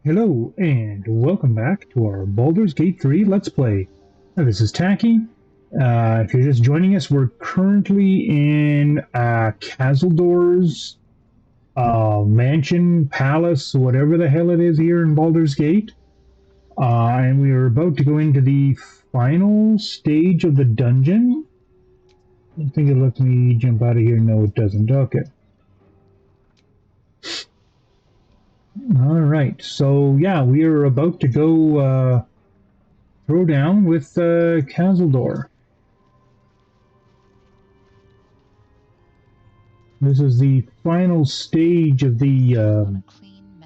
Hello, and welcome back to our Baldur's Gate 3 Let's Play. Now, this is Taki. If you're just joining us, we're currently in Kazaldor's mansion, palace, whatever the hell it is here in Baldur's Gate. And we are about to go into the final stage of the dungeon. I think it lets me jump out of here. No, it doesn't. Okay. Alright, so yeah, we are about to go throw down with Kazaldor. This is the final stage of the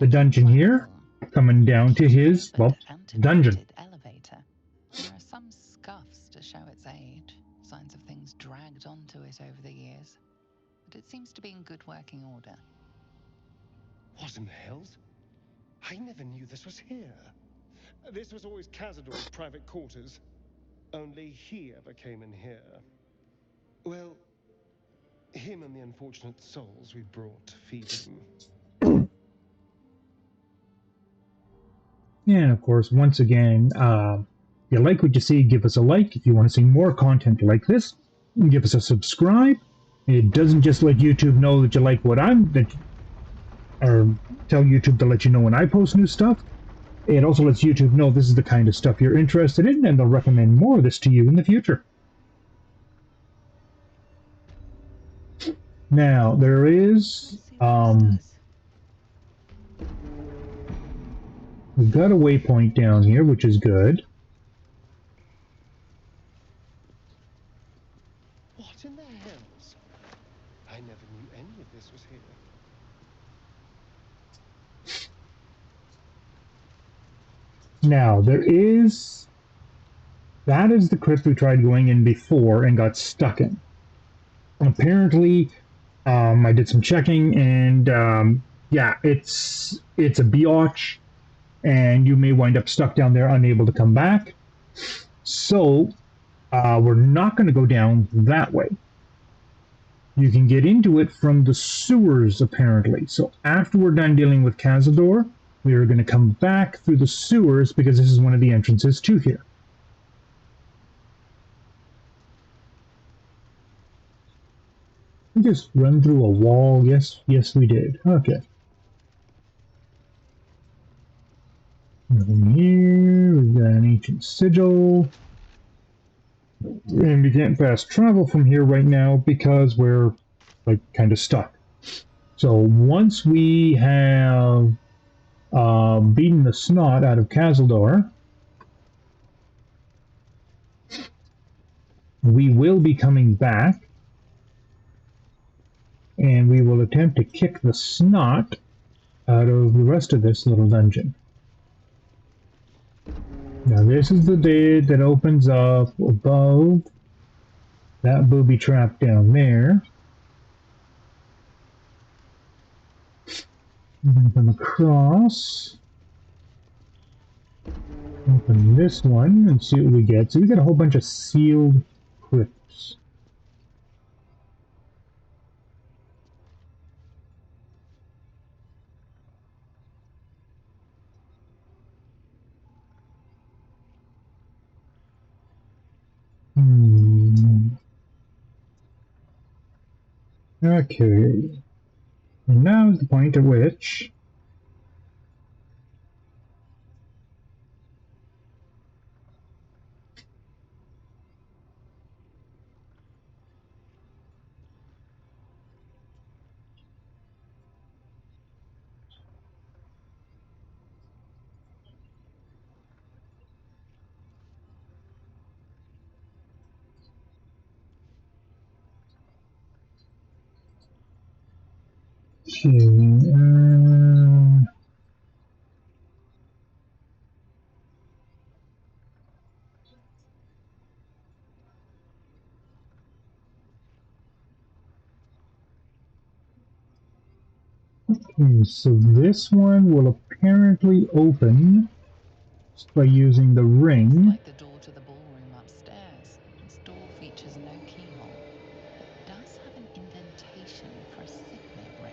dungeon here, coming down to his, well, dungeon. Elevator. There are some scuffs to show its age, signs of things dragged onto it over the years, but it seems to be in good working order. What in the hells? I never knew this was here. This was always Cazador's private quarters. Only he ever came in here. Well, him and the unfortunate souls we brought to feed him. And of course, once again, if you like what you see, give us a like. If you want to see more content like this, give us a subscribe. It doesn't just let YouTube know that you like what or tell YouTube to let you know when I post new stuff. It also lets YouTube know this is the kind of stuff you're interested in, and they'll recommend more of this to you in the future. Now, there is, we've got a waypoint down here, which is good. What in the hells? I never knew any of this was here. Now, that is the crypt we tried going in before and got stuck in. Apparently, I did some checking, and yeah, it's a biatch, and you may wind up stuck down there, unable to come back. So, we're not going to go down that way. You can get into it from the sewers, apparently. So after we're done dealing with Cazador, we are going to come back through the sewers because this is one of the entrances to here. We just run through a wall. Yes, we did. Okay. Nothing here. We've got an ancient sigil. And we can't fast travel from here right now because we're like kind of stuck. So once we have beaten the snot out of Kazaldor, we will be coming back and we will attempt to kick the snot out of the rest of this little dungeon. Now this is the day that opens up above that booby trap down there. I'm going to come across, open this one and see what we get. So we got a whole bunch of sealed crypts. Okay. And now is the point at which so this one will apparently open just by using the ring. Like the door to the ballroom upstairs, this door features no keyhole, but does have an indentation for a signet ring.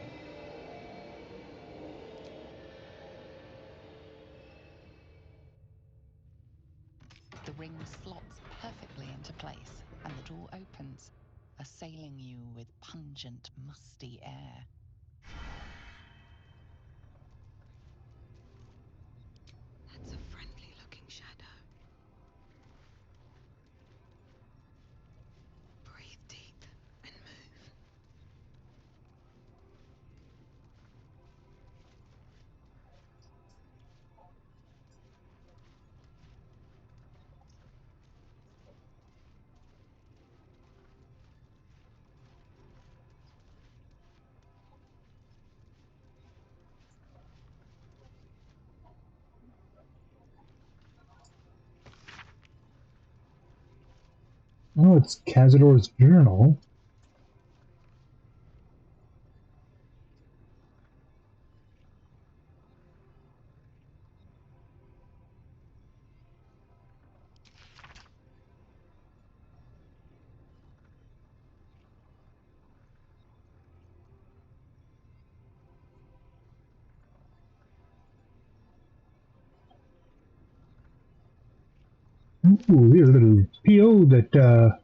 ring slots perfectly into place, and the door opens, assailing you with pungent, musty air. That's a friendly-looking shadow. Breathe deep and move. Oh, it's Cazador's journal. Ooh, here's a little PO that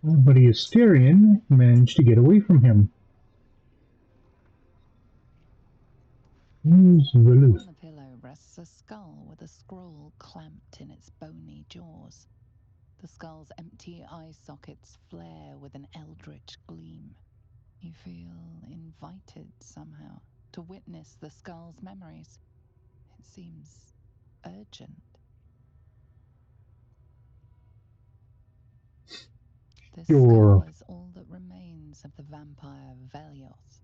buddy Asterion managed to get away from him. Who's Veluth? On the pillow rests a skull with a scroll clamped in its bony jaws. The skull's empty eye sockets flare with an eldritch gleam. You feel invited somehow to witness the skull's memories. It seems urgent. This skull Sure. is all that remains of the vampire Velioth.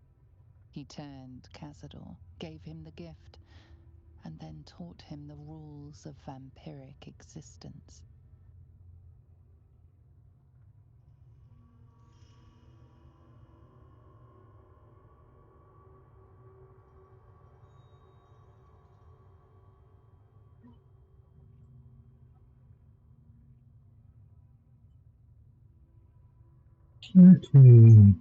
He turned Cazador, gave him the gift, and then taught him the rules of vampiric existence. Okay.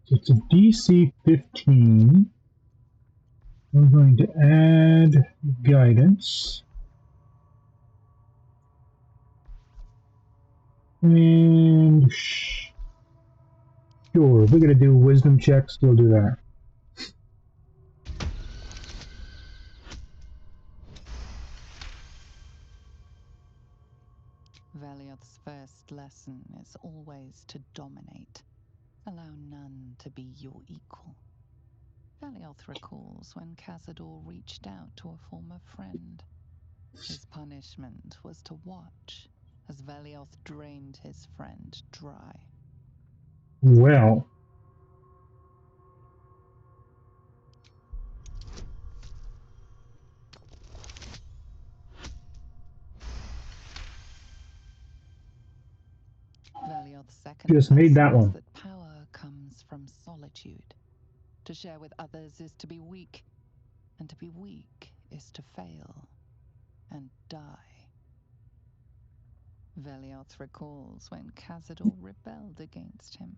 It's a DC 15. I'm going to add guidance. And sure, if we're going to do wisdom checks, we'll do that. Velioth's first lesson is always to dominate. Allow none to be your equal. Velioth recalls when Cazador reached out to a former friend. His punishment was to watch as Velioth drained his friend dry. Well, Velioth's second just made that lesson is one. that power comes from solitude. To share with others is to be weak, and to be weak is to fail and die. Velioth recalls when Cazador rebelled against him.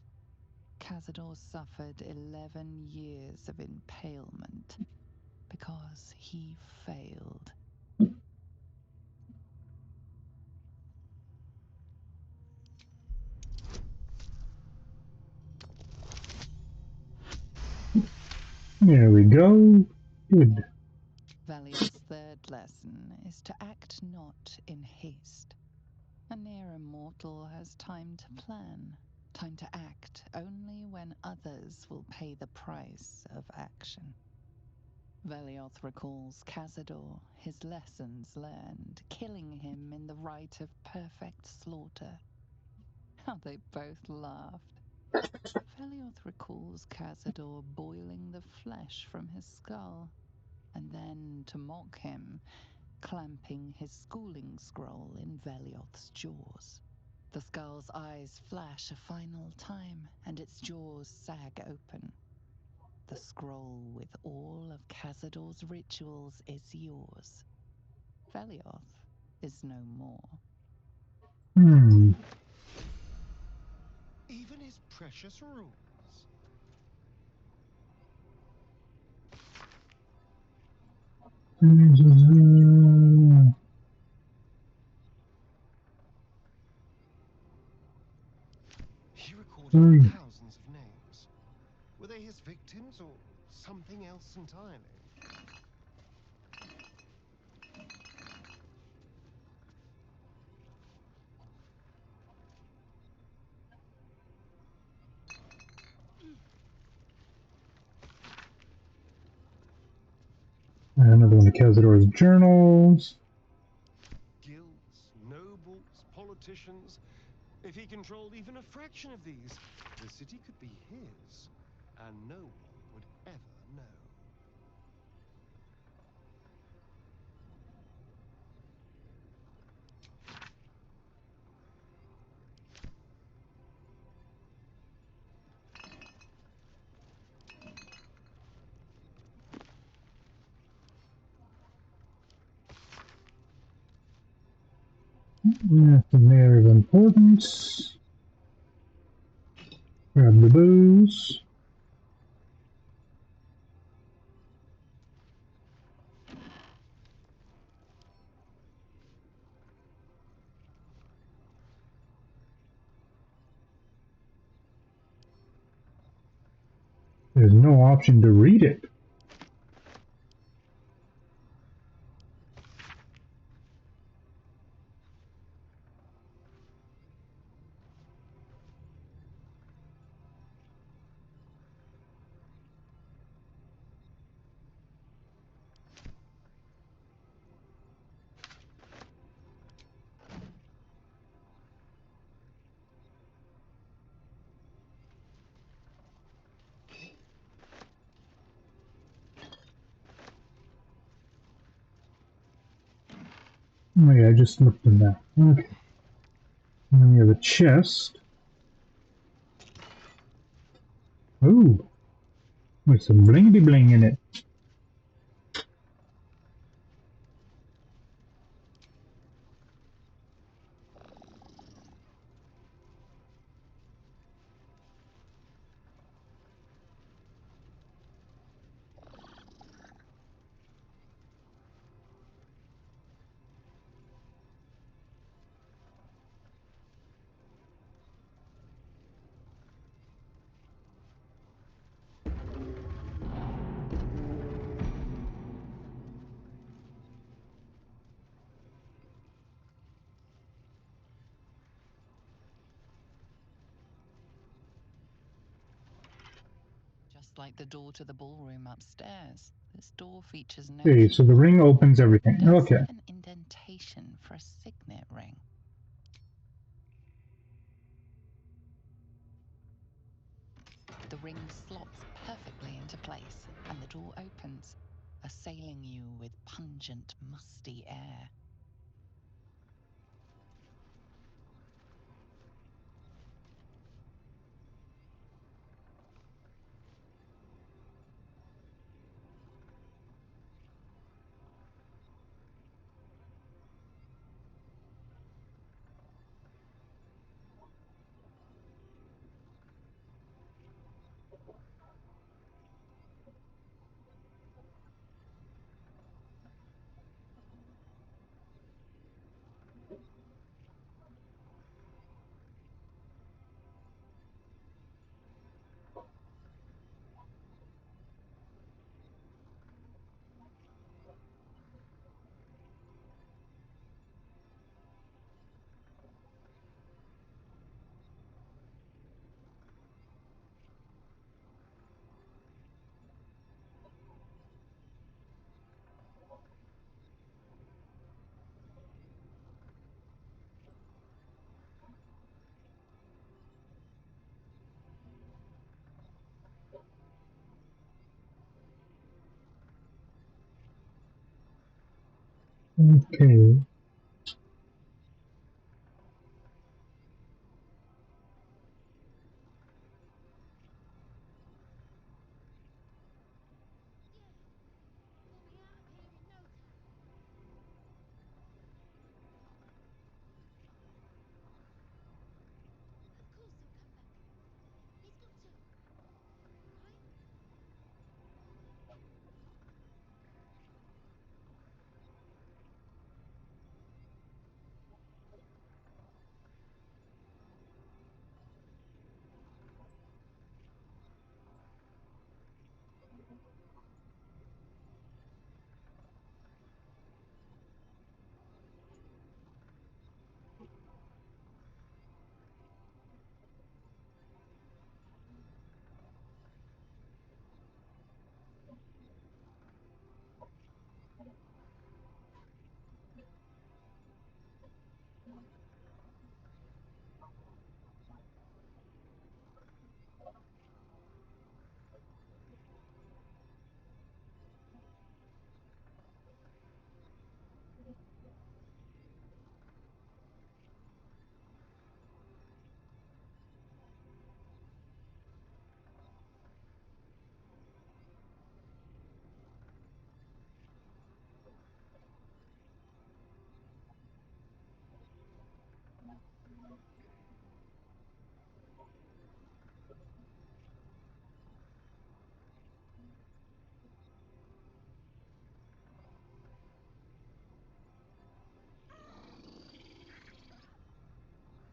Cazador suffered 11 years of impalement because he failed. There we go. Good. Velioth's third lesson is to act not in haste. A near immortal has time to plan, time to act only when others will pay the price of action. Velioth recalls Cazador, his lessons learned, killing him in the rite of perfect slaughter. How they both laughed. Velioth recalls Cazador boiling the flesh from his skull, and then, to mock him, clamping his schooling scroll in Velioth's jaws. The skull's eyes flash a final time, and its jaws sag open. The scroll with all of Cazador's rituals is yours. Velioth is no more. Hmm. Even his precious rules. He recorded thousands of names. Were they his victims or something else entirely? Another one of Cazador's journals. Guilds, nobles, politicians. If he controlled even a fraction of these, the city could be his, and no one would ever know. Nothing there of importance. Grab the booze. There's no option to read it. Oh yeah, I just looked in that. Okay. And then we have a chest. Ooh. With some blingity bling in it. Just like the door to the ballroom upstairs, this door features no Okay, so the keyhole. ring opens everything. It does Okay. have an indentation for a signet ring. The ring slots perfectly into place, and the door opens, assailing you with pungent, musty air. Okay.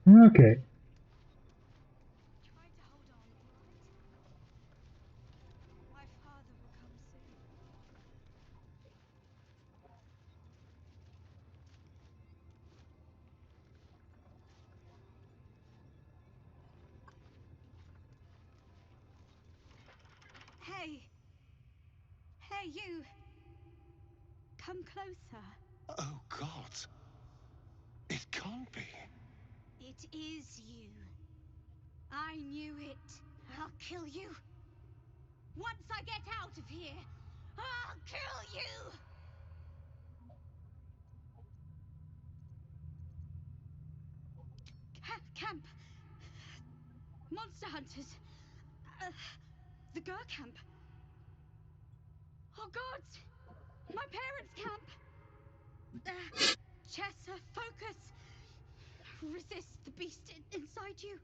Okay. Try to hold on, all right? My father will come soon. Hey! Hey, you! Come closer. Oh, God. It can't be. It is you. I knew it. I'll kill you. Once I get out of here, I'll kill you! Camp. Monster hunters. The Gur camp. Oh, gods! My parents' camp! Chessa, focus! Resist the beast inside you.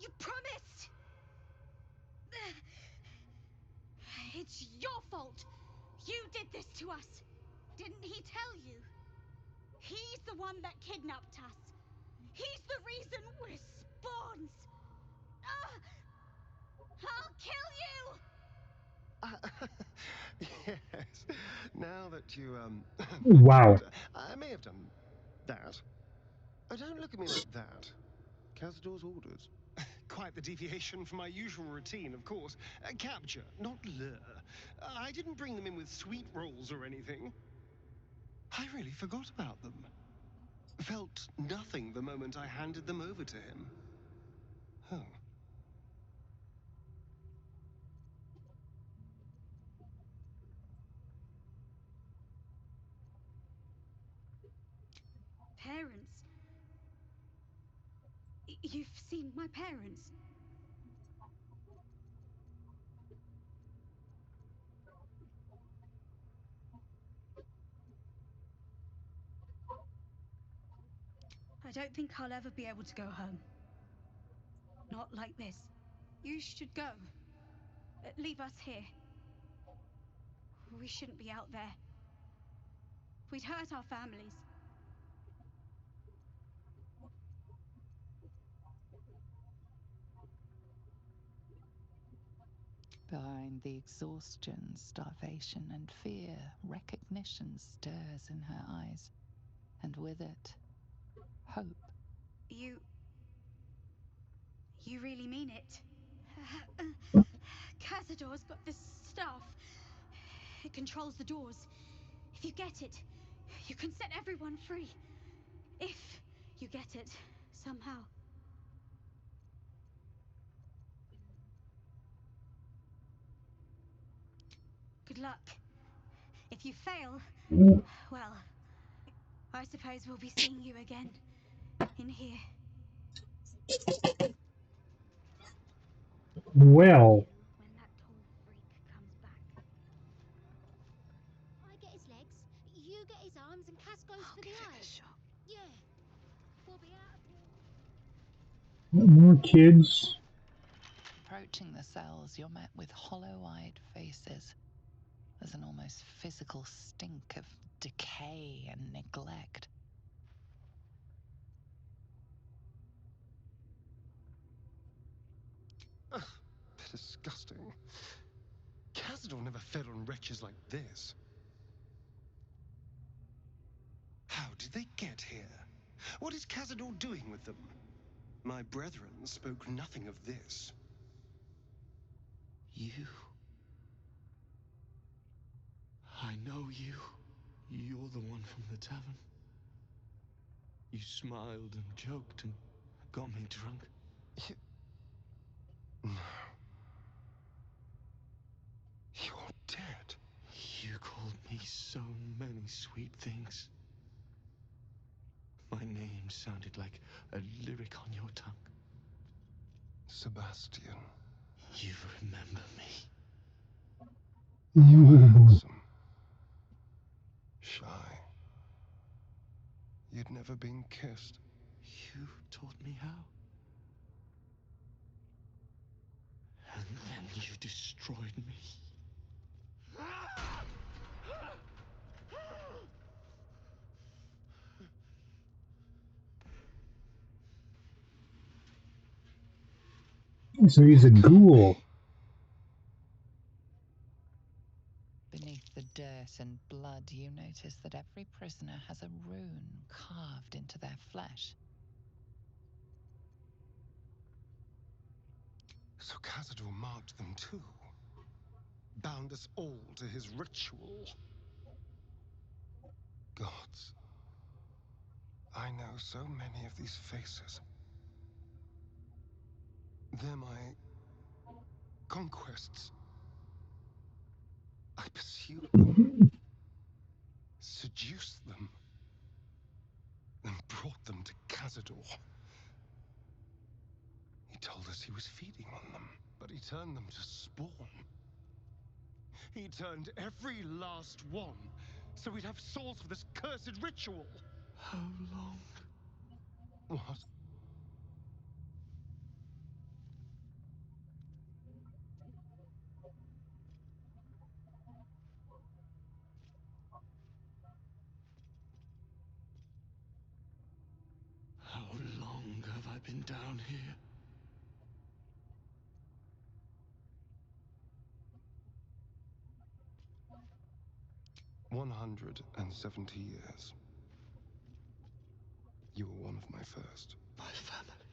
You promised! It's your fault! You did this to us! Didn't he tell you? He's the one that kidnapped us. He's the reason we're spawns! I'll kill you! Yes. Now that you, Wow. mention it, I may have done that. Oh, don't look at me like that. Cazador's orders. Quite the deviation from my usual routine, of course. Capture, not lure. I didn't bring them in with sweet rolls or anything. I really forgot about them. Felt nothing the moment I handed them over to him. Oh. Parents? You've seen my parents? I don't think I'll ever be able to go home. Not like this. You should go. Leave us here. We shouldn't be out there. We'd hurt our families. Behind the exhaustion, starvation, and fear, recognition stirs in her eyes, and with it, hope. You really mean it? Cazador's got this stuff. It controls the doors. If you get it, you can set everyone free. If you get it, somehow. Good luck. If you fail, well, I suppose we'll be seeing you again. In here. Well. When that tall freak comes back. I get his legs, you get his arms, and Cass goes for the eyes. Yeah. We'll be out of here. More kids. Approaching the cells, you're met with hollow-eyed faces. There's an almost physical stink of decay and neglect. Ugh, disgusting. Cazador never fed on wretches like this. How did they get here? What is Cazador doing with them? My brethren spoke nothing of this. You. I know you. You're the one from the tavern. You smiled and joked and got me drunk. You... No. You're dead. You called me so many sweet things. My name sounded like a lyric on your tongue. Sebastian. You remember me. You were handsome. Shy. You'd never been kissed. You taught me how. And then you destroyed me. So he's a ghoul. Beneath the dirt and blood, you notice that every prisoner has a rune carved into their flesh. So Cazador marked them too. Bound us all to his ritual. Gods. I know so many of these faces. They're my conquests. I pursued them, seduced them, and brought them to Cazador. He told us he was feeding on them, but he turned them to spawn. He turned every last one, so we'd have souls for this cursed ritual. How long? What? How long have I been down here? "170 years. You were one of my first. My family.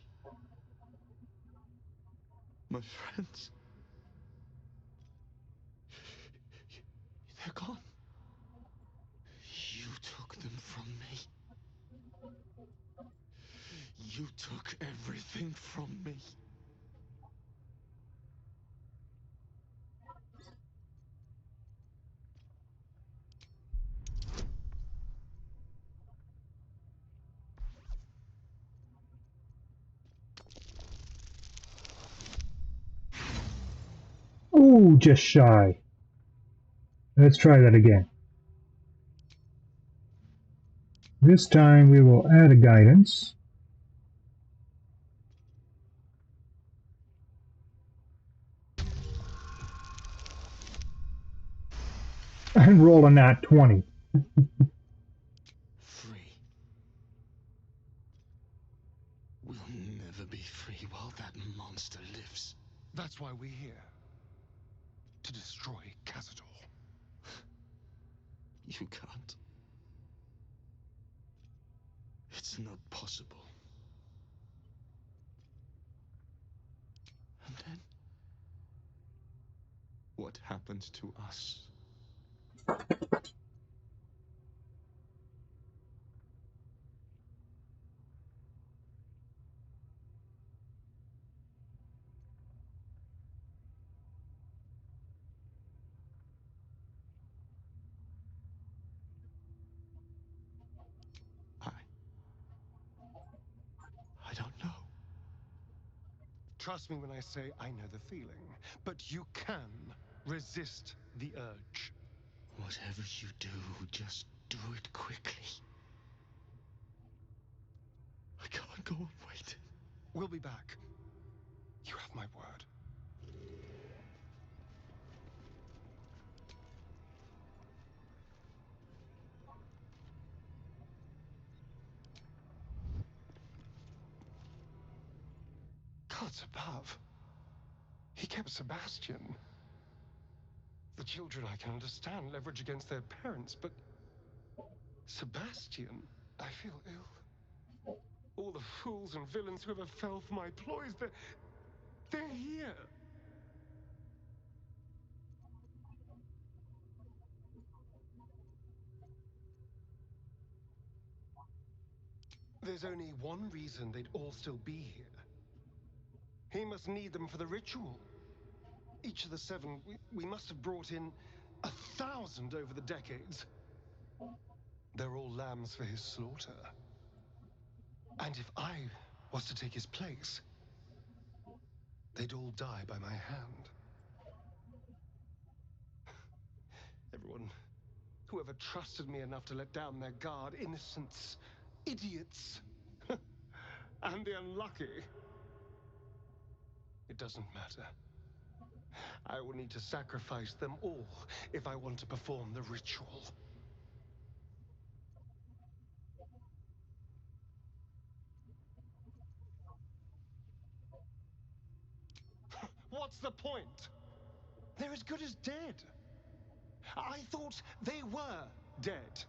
My friends. They're gone. You took them from me. You took everything from me. Ooh, just shy. Let's try that again. This time we will add a guidance. And roll a nat 20. Free. We'll never be free while that monster lives. That's why we're here. To destroy Cazador. You can't. It's not possible. And then? What happens to us? I... I don't know. Trust me when I say I know the feeling, but you can resist the urge. Whatever you do, just do it quickly. I can't go on waiting. We'll be back. You have my word. Gods above. He kept Sebastian. The children, I can understand, leverage against their parents, but Sebastian, I feel ill. All the fools and villains who ever fell for my ploys, they're here. There's only one reason they'd all still be here. He must need them for the ritual. Each of the seven, we must have brought in 1,000 over the decades. They're all lambs for his slaughter. And if I was to take his place, they'd all die by my hand. Everyone, whoever trusted me enough to let down their guard, innocents, idiots, and the unlucky. It doesn't matter. I will need to sacrifice them all if I want to perform the ritual. the point? They're as good as dead. I thought they were dead.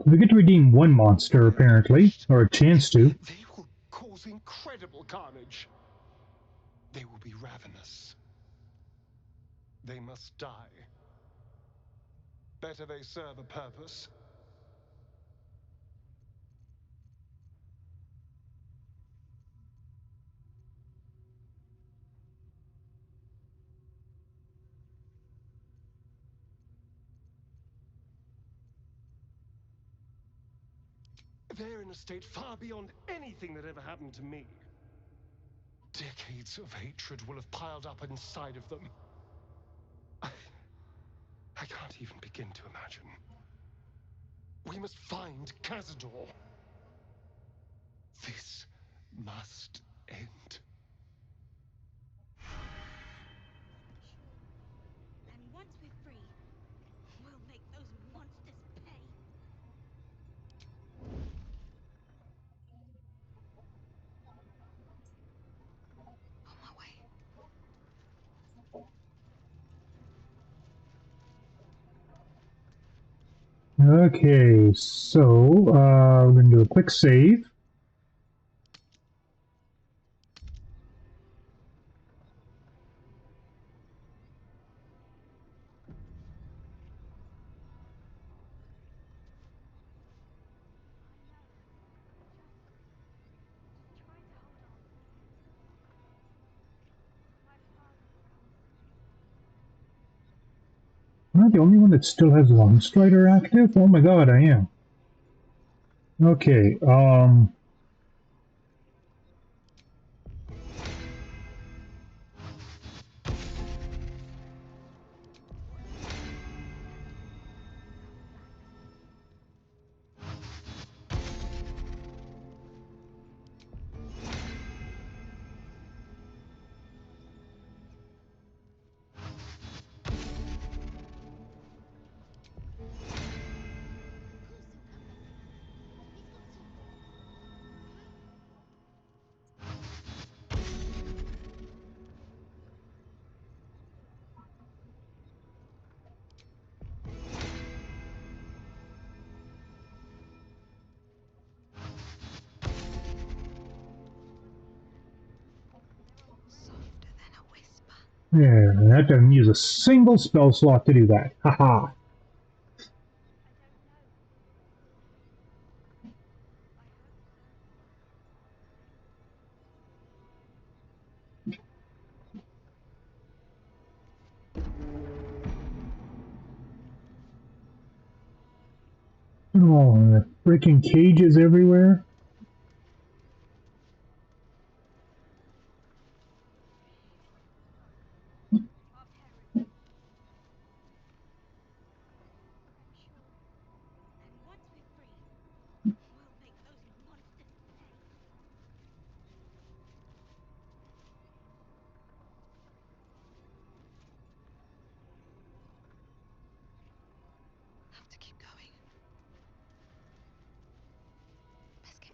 We get to redeem one monster, apparently, or a chance to. They will cause incredible carnage. They will be ravenous. They must die. Better they serve a purpose. They're in a state far beyond anything that ever happened to me. Decades of hatred will have piled up inside of them. I can't even begin to imagine. We must find Cazador. This must end. And once we're free, we'll make those monsters pay. On my way. Okay, so we're going to do a quick save. Am I the only one that still has Lung Strider active? Oh my god, I am. Okay, Softer than a whisper. there, and that doesn't use a single spell slot to do that. Haha. Oh, the freaking cages everywhere. And once we're free, we'll make those monsters pay. Have to keep going. Let's get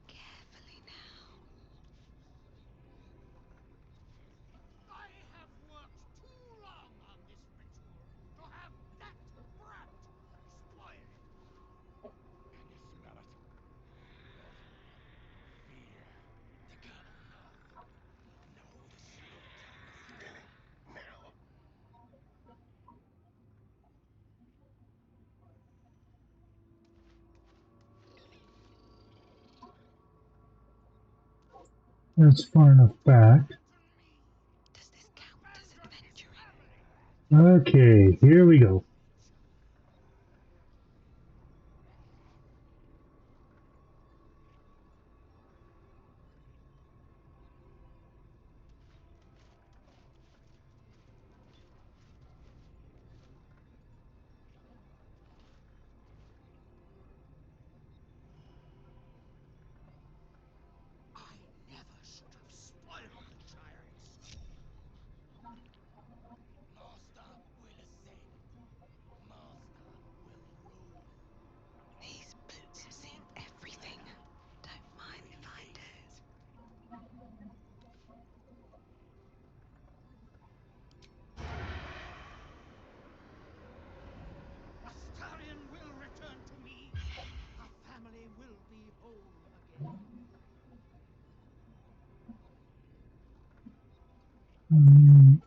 Carefully now. I have worked too long on this ritual to have that brat spoil it. Can you smell it? Blood, fear. The colonel, no. No, the slaughter. Now. That's far enough back. Does this count as adventuring? Okay, here we go. I never should have spoiled the child's soul. Master will ascend. Master will rule. These boots have seen everything. Don't mind if I do. Astarion will return to me. Our family will be whole again. Mm,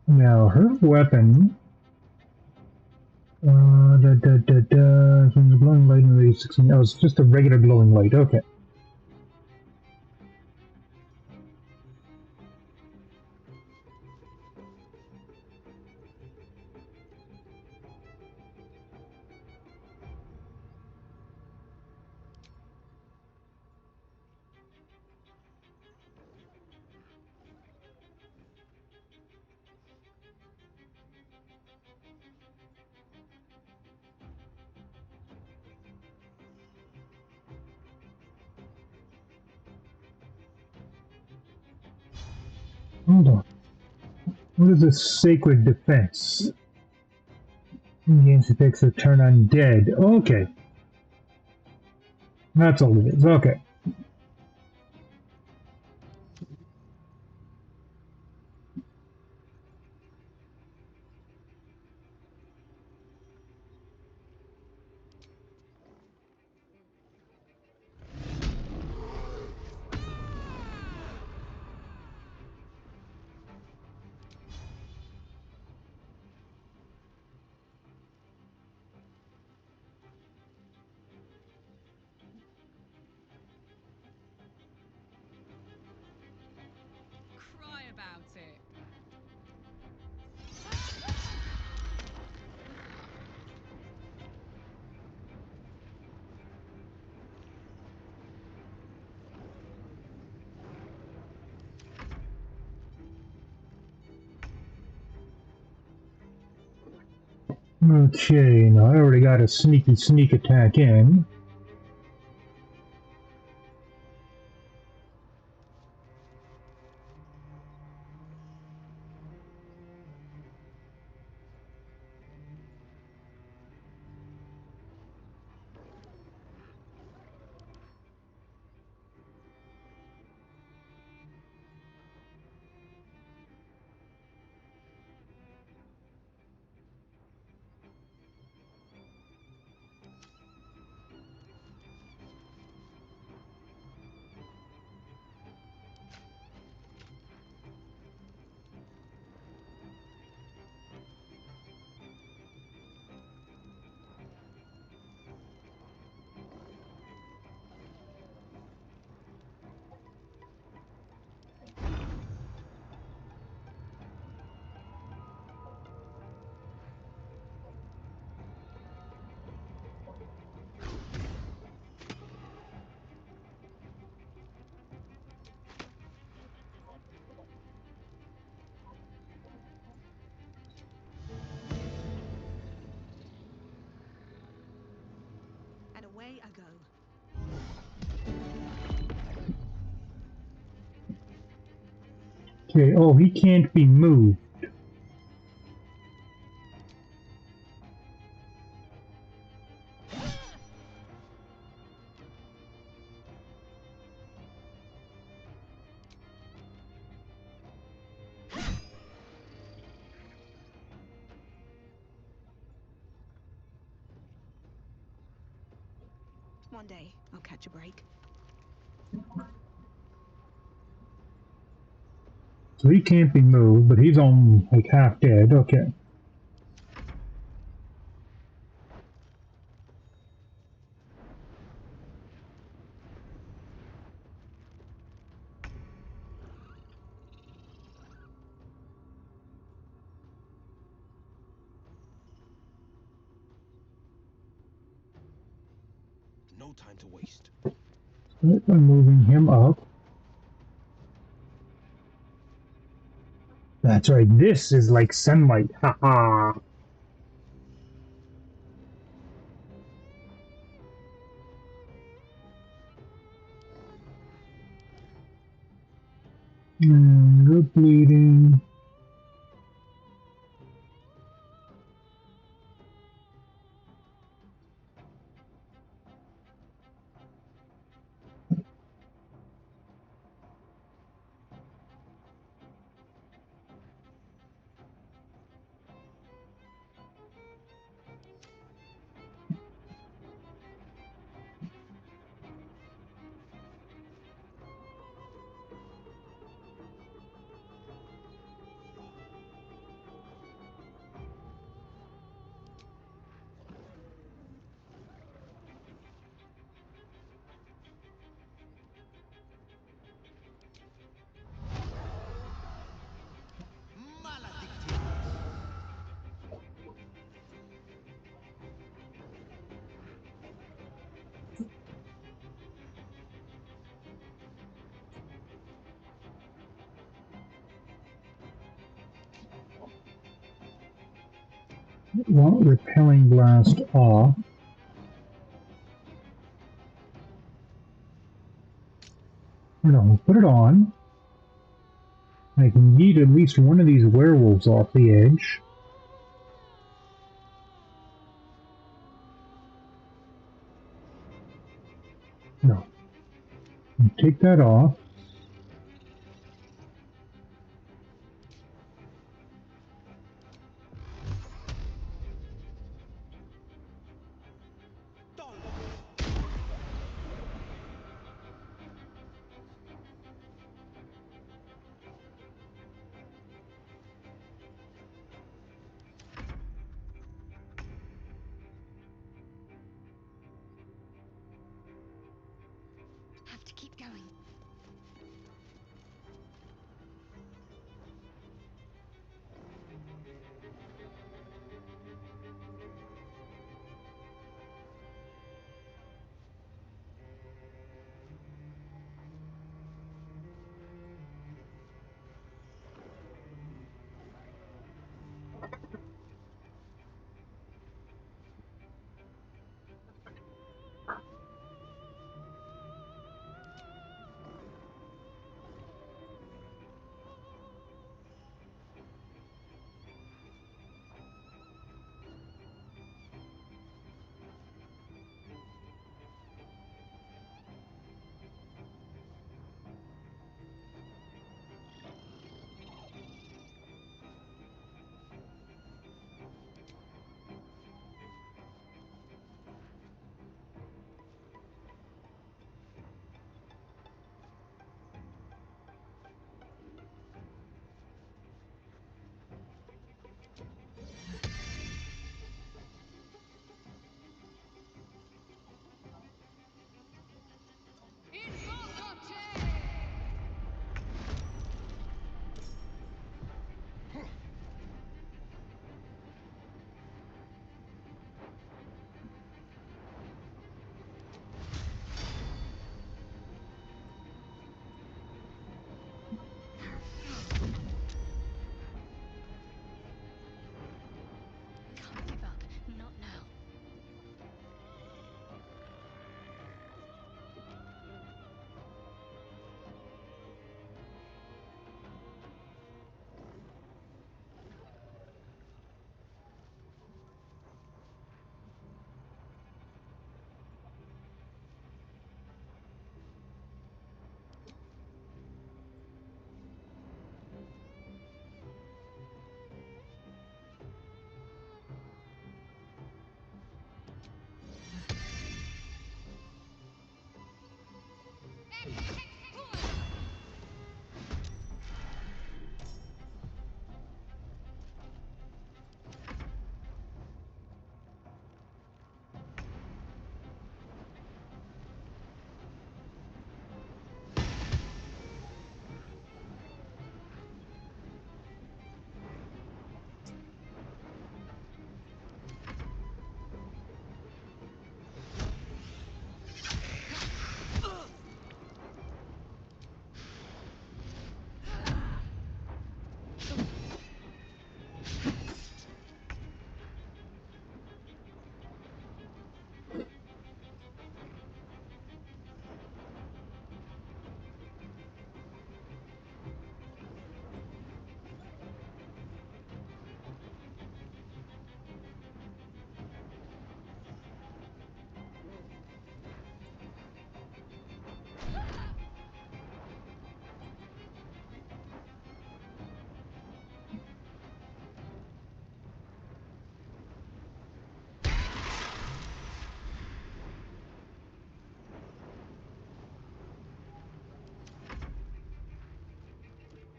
Now, her weapon. From the glowing light in the 16. Oh, it's just a regular glowing light. Okay. Hold on. What is a sacred defense? Gains effects that turn undead. Okay. That's all it is. Okay. Cry about it. Okay, now I already got a sneaky sneak attack in. way ago. Okay, oh, he can't be moved. One day, I'll catch a break. So he can't be moved, but he's on like half dead. Okay. No time to waste. I'm moving him up. That's right, this is like sunlight. Haha. You're bleeding. Want repelling blast off. No, put it on. I can yeet at least one of these werewolves off the edge. No. Take that off. Have to keep going.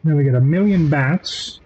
Then we get a million bats.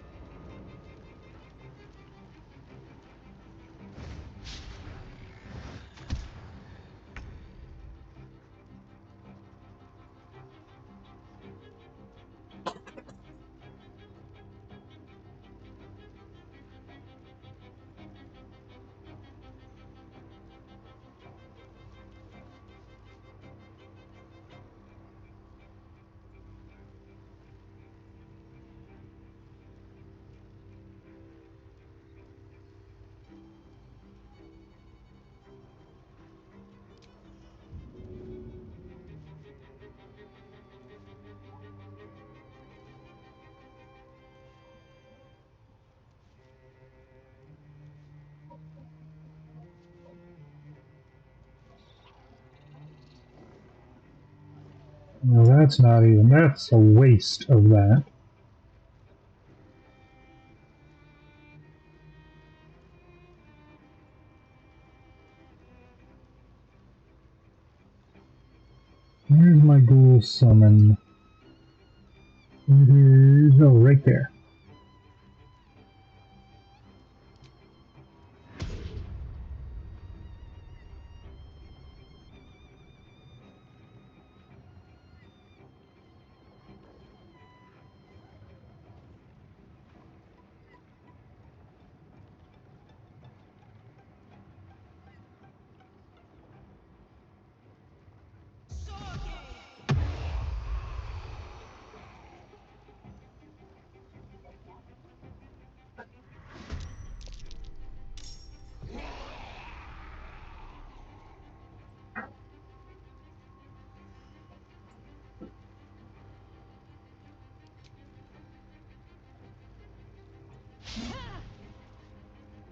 No, that's not even. That's a waste of that. Where's my ghoul summon? It is, oh, right there.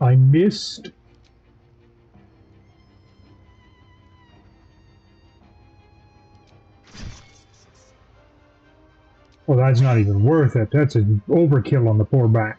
I missed. Well, that's not even worth it. That's an overkill on the poor bat.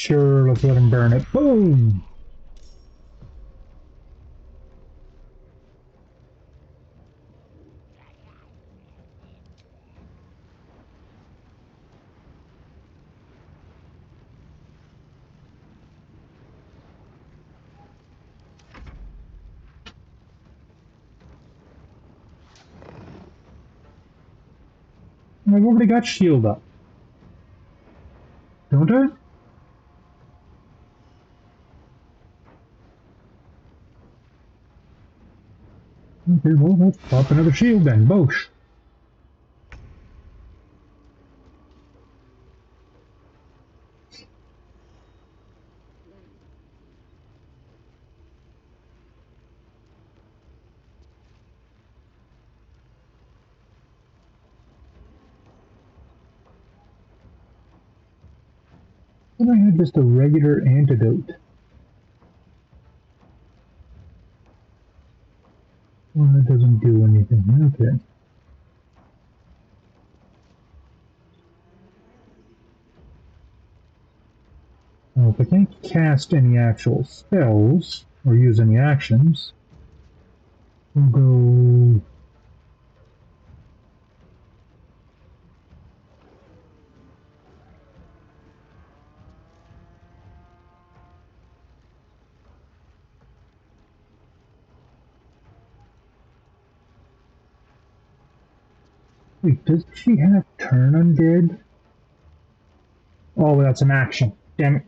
Sure, let's let him burn it. Boom! I've already got shield up. Don't I? Okay, well, let's pop another shield then. Bosh! Then I had just a regular antidote. Well, that doesn't do anything. Okay. Well, if I can't cast any actual spells, or use any actions, we'll go... Wait, does she have turn undead? Oh, that's an action. Damn it.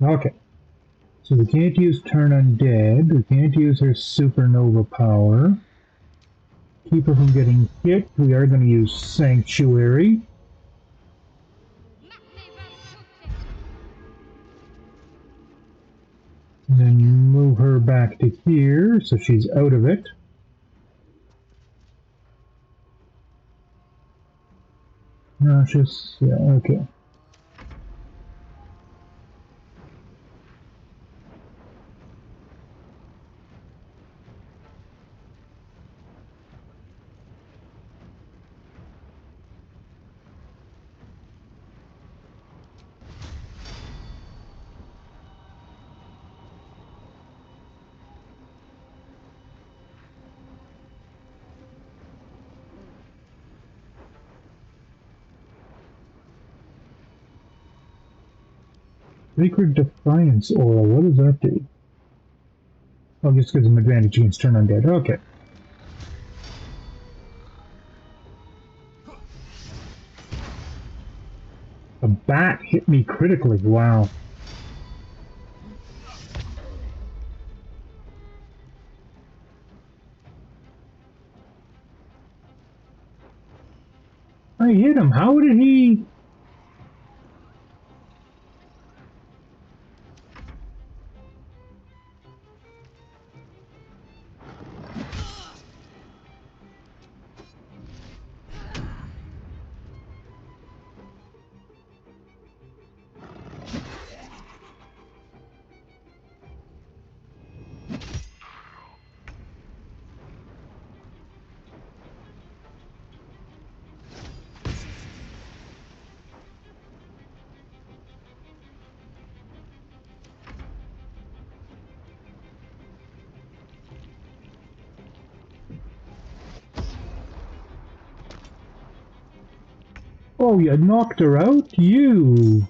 Okay. So we can't use turn undead, we can't use her supernova power. Keep her from getting hit, we are going to use sanctuary. And then move her back to here, so she's out of it. Nauseous, yeah, okay. Sacred Defiance Aura, what does that do? Oh, just gives him advantage against turn undead, okay. A bat hit me critically, wow. I hit him, how did he... Oh, you knocked her out? You!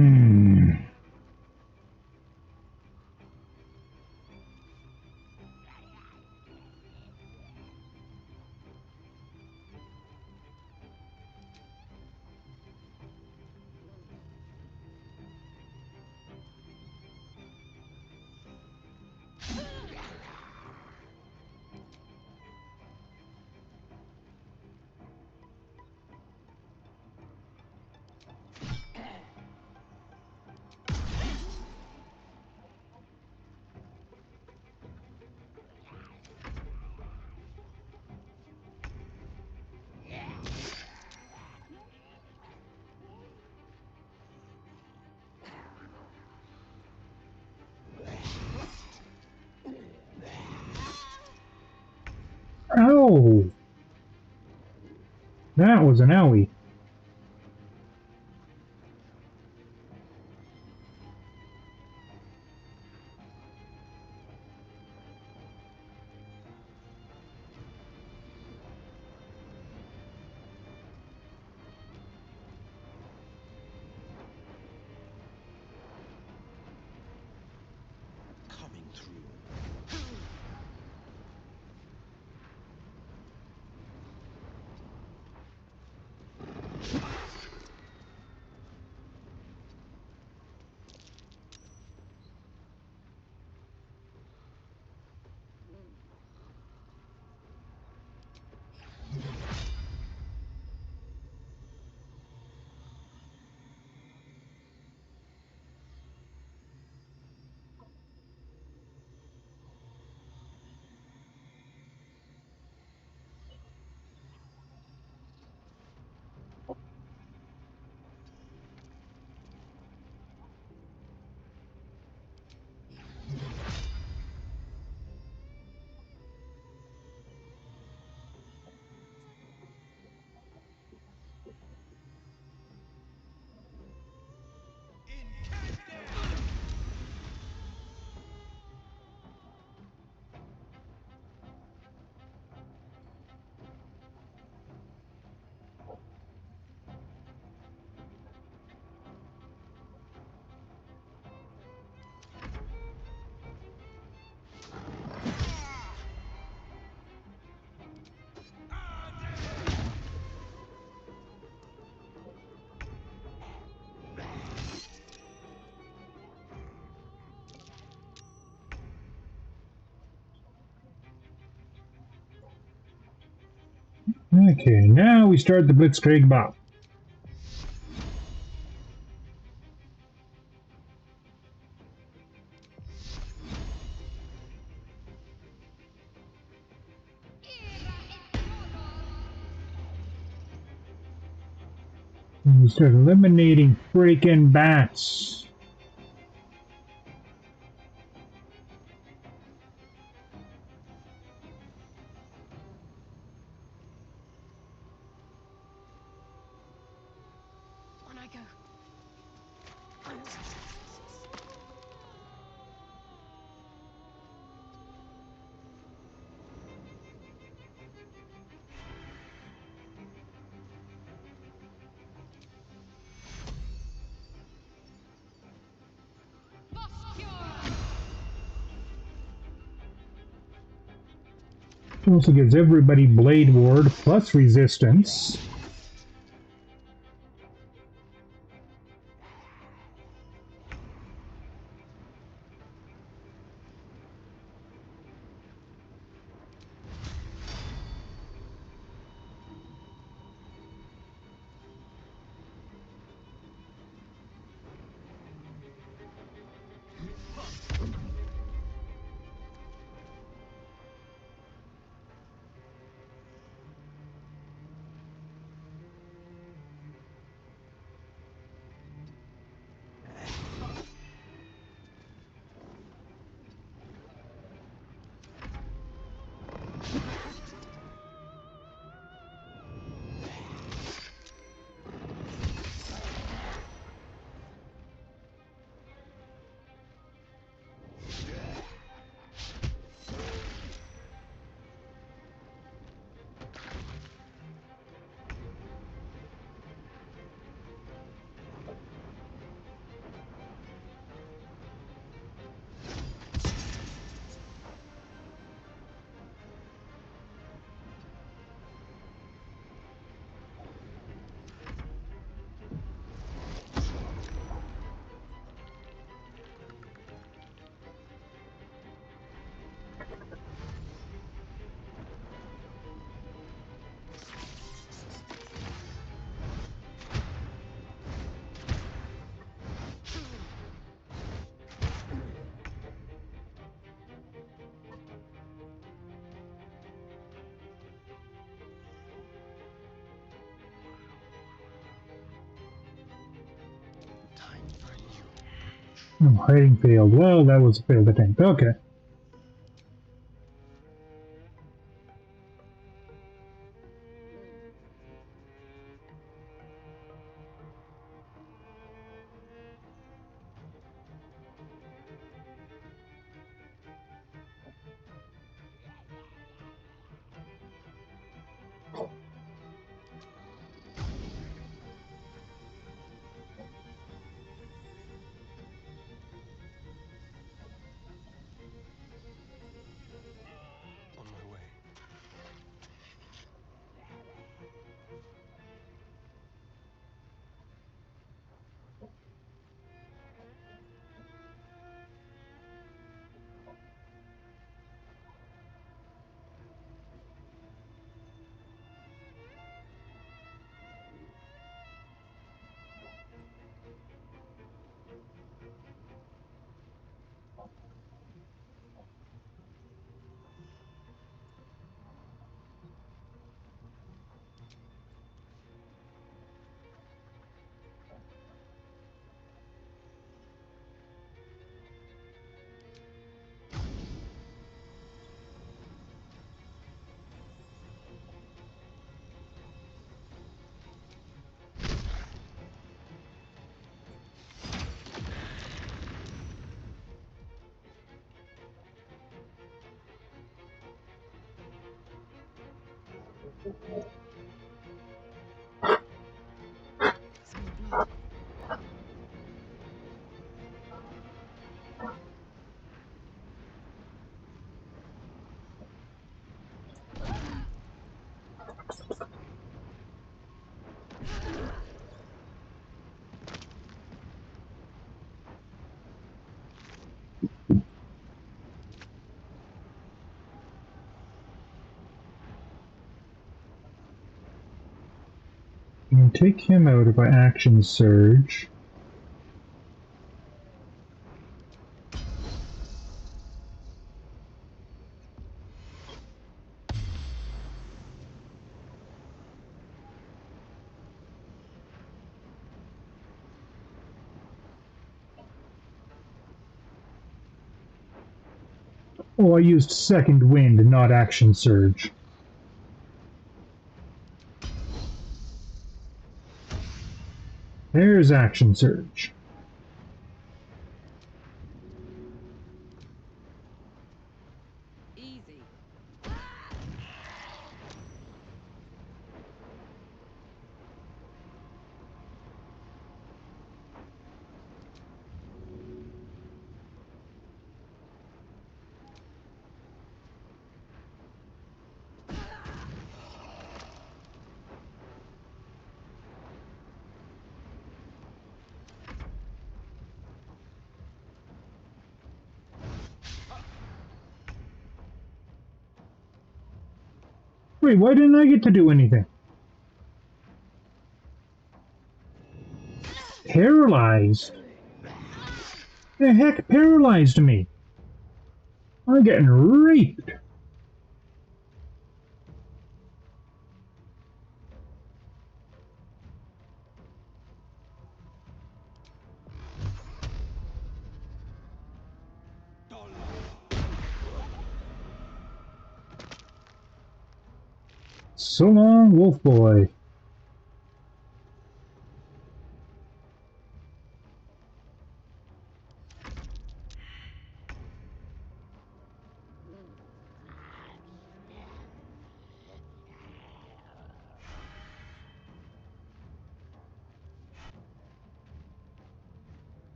Hmm. Ow! That was an owie. Coming through. Okay, now we start the Blitzkrieg Bop. And we start eliminating freaking bats. On I go. It also gives everybody Blade Ward plus resistance. Oh, hiding failed. Well, that was a failed attempt. Okay. On my way. Smell blood. You can take him out if I action surge. Oh, I used second wind, not action surge. There's action surge. Easy. Wait, why didn't I get to do anything? Paralyzed? The heck paralyzed me? I'm getting raped. So long, Wolf Boy.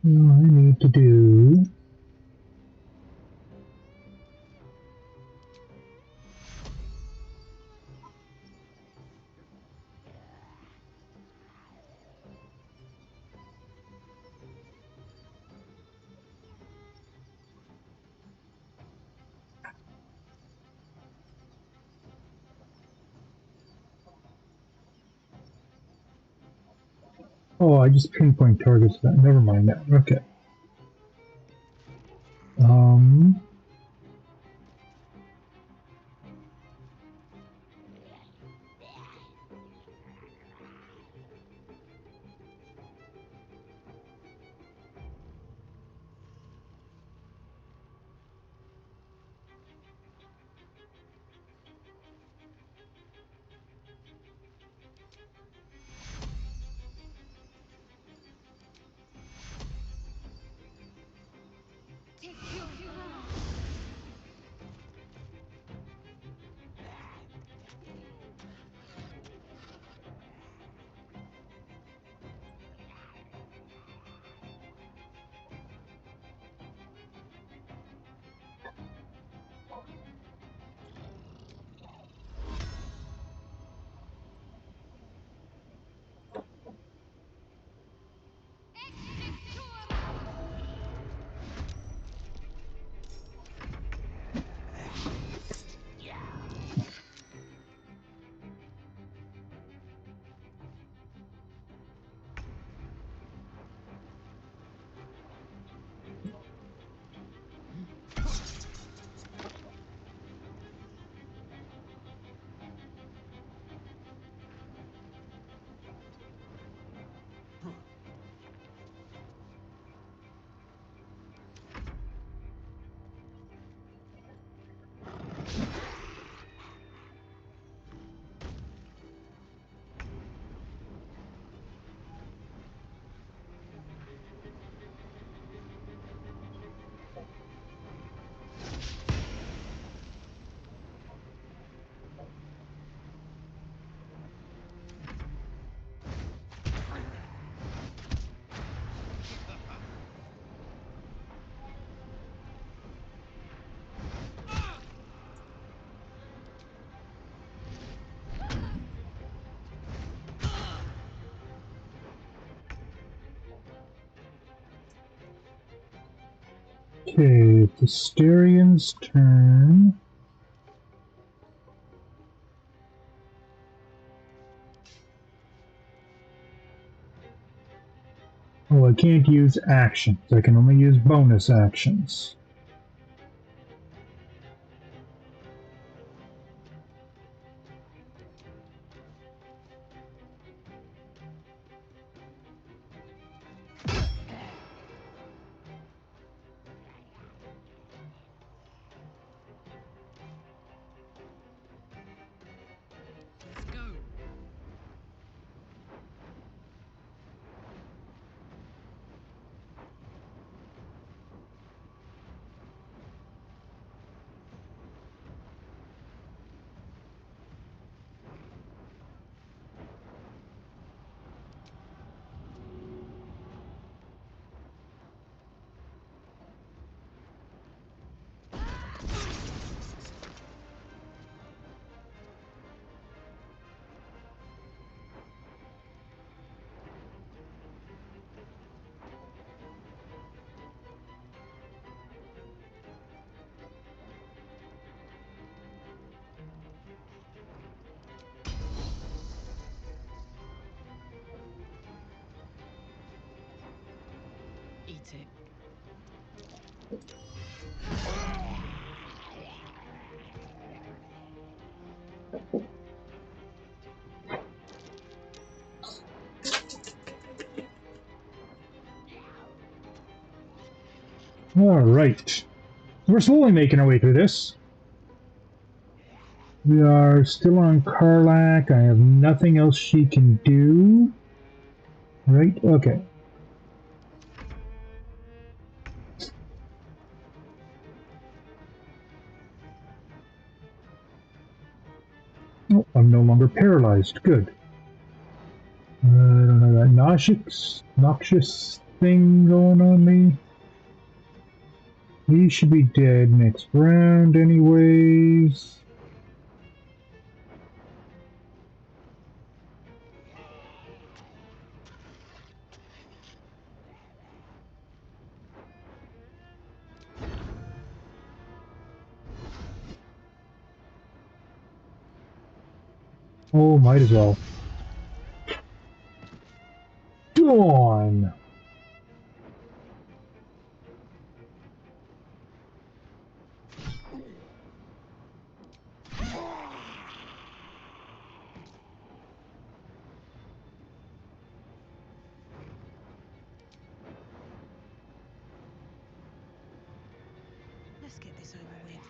I need to do... Oh, I just pinpoint targets. That. Never mind that. Okay. Take your time. Okay, it's Asterian's turn. Oh, I can't use actions. I can only use bonus actions. Let's go. Eat it. Alright. We're slowly making our way through this. We are still on Karlak. I have nothing else she can do. Right? Okay. Oh, I'm no longer paralyzed. Good. I don't know that. Noxious thing going on me. He should be dead next round anyways. Oh, might as well. Dawn! Let's get this over with.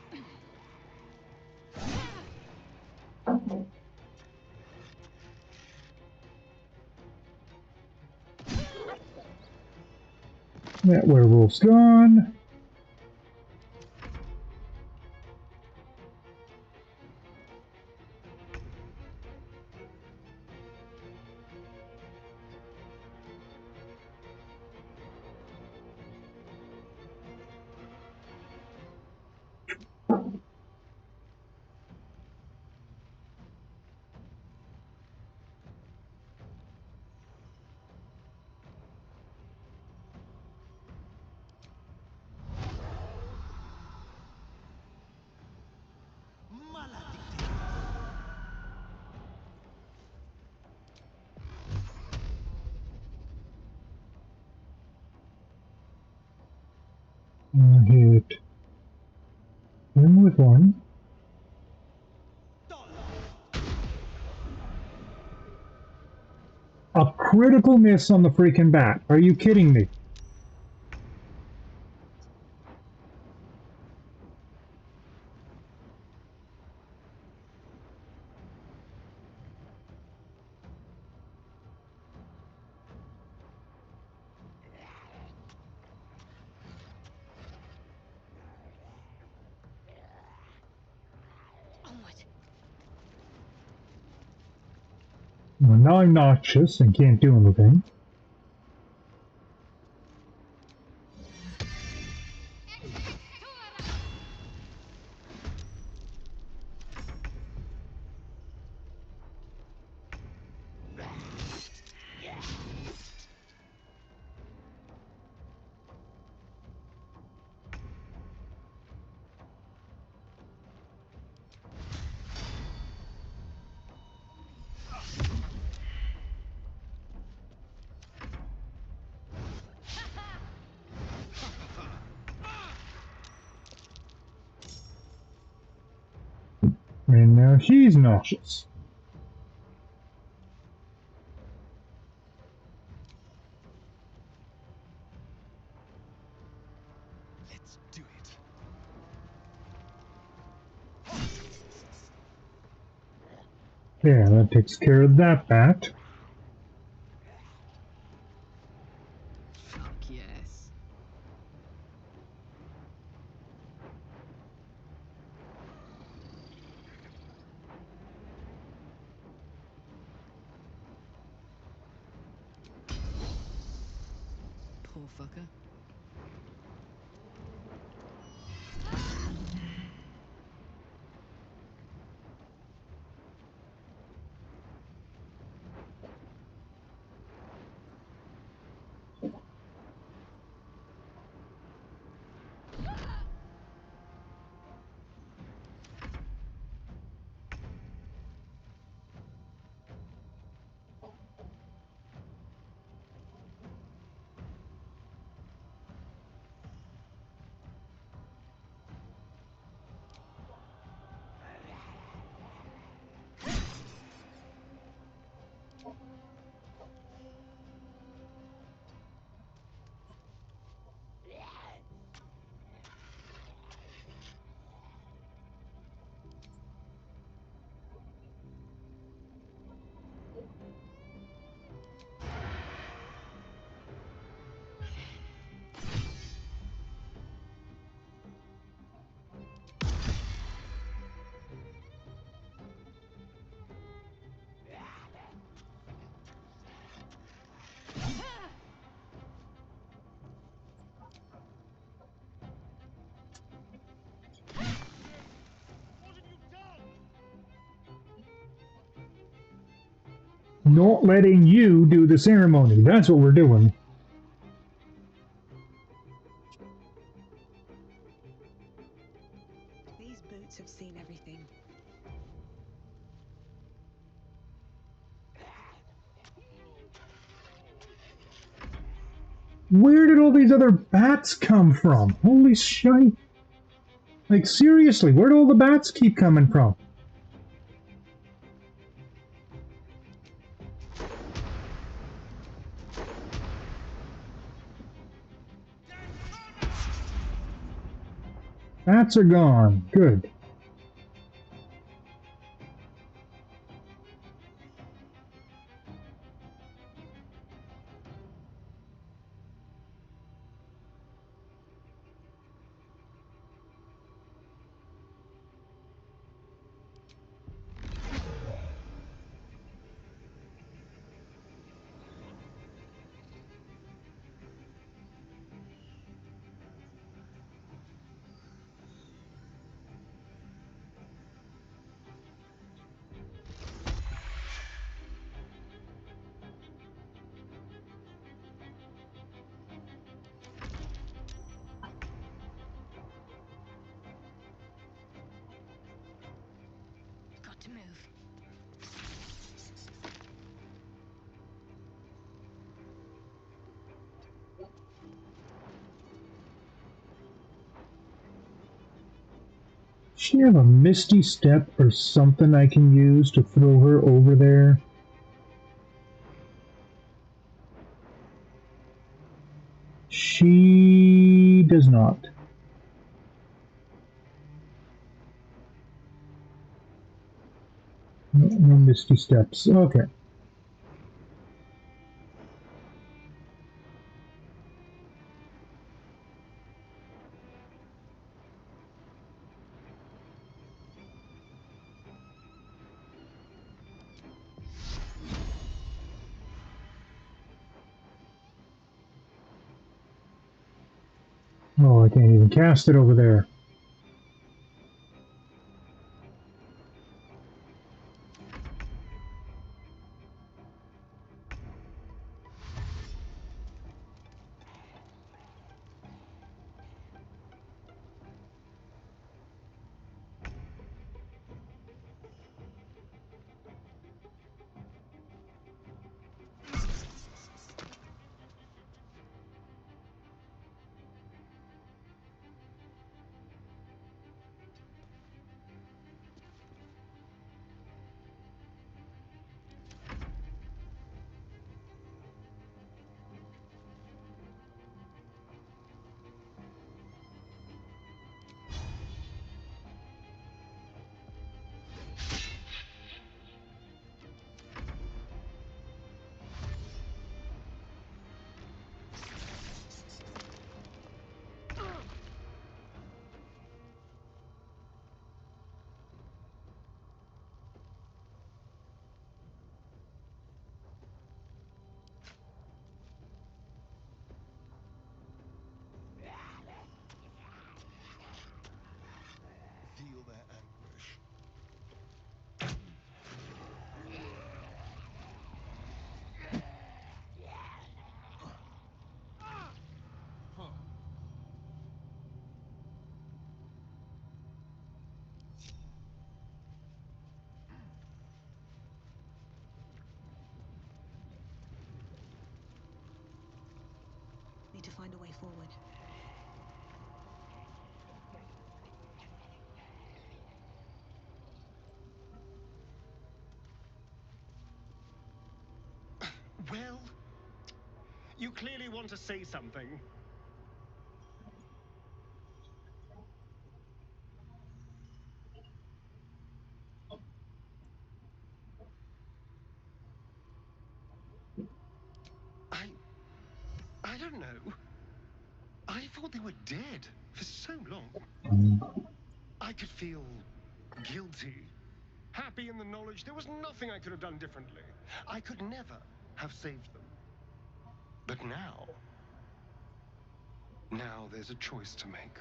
That werewolf's gone. Hit him with one. A critical miss on the freaking bat. Are you kidding me? Onward. Well, now I'm noxious and can't do anything. And now she's nauseous. Let's do it. Yeah, that takes care of that bat. Fuck yes. Poor fucker. Not letting you do the ceremony. That's what we're doing. These boots have seen everything. Where did all these other bats come from? Holy shite. Like, seriously, where do all the bats keep coming from? Bats are gone. Good. Got to move. Does she have a misty step or something I can use to throw her over there? She does not. No misty steps. Okay. Oh, I can't even cast it over there. Feel their anguish. Need to find a way forward. Well, you clearly want to say something. I don't know. I thought they were dead for so long. I could feel guilty, happy in the knowledge there was nothing I could have done differently. I could never have saved them. But now there's a choice to make.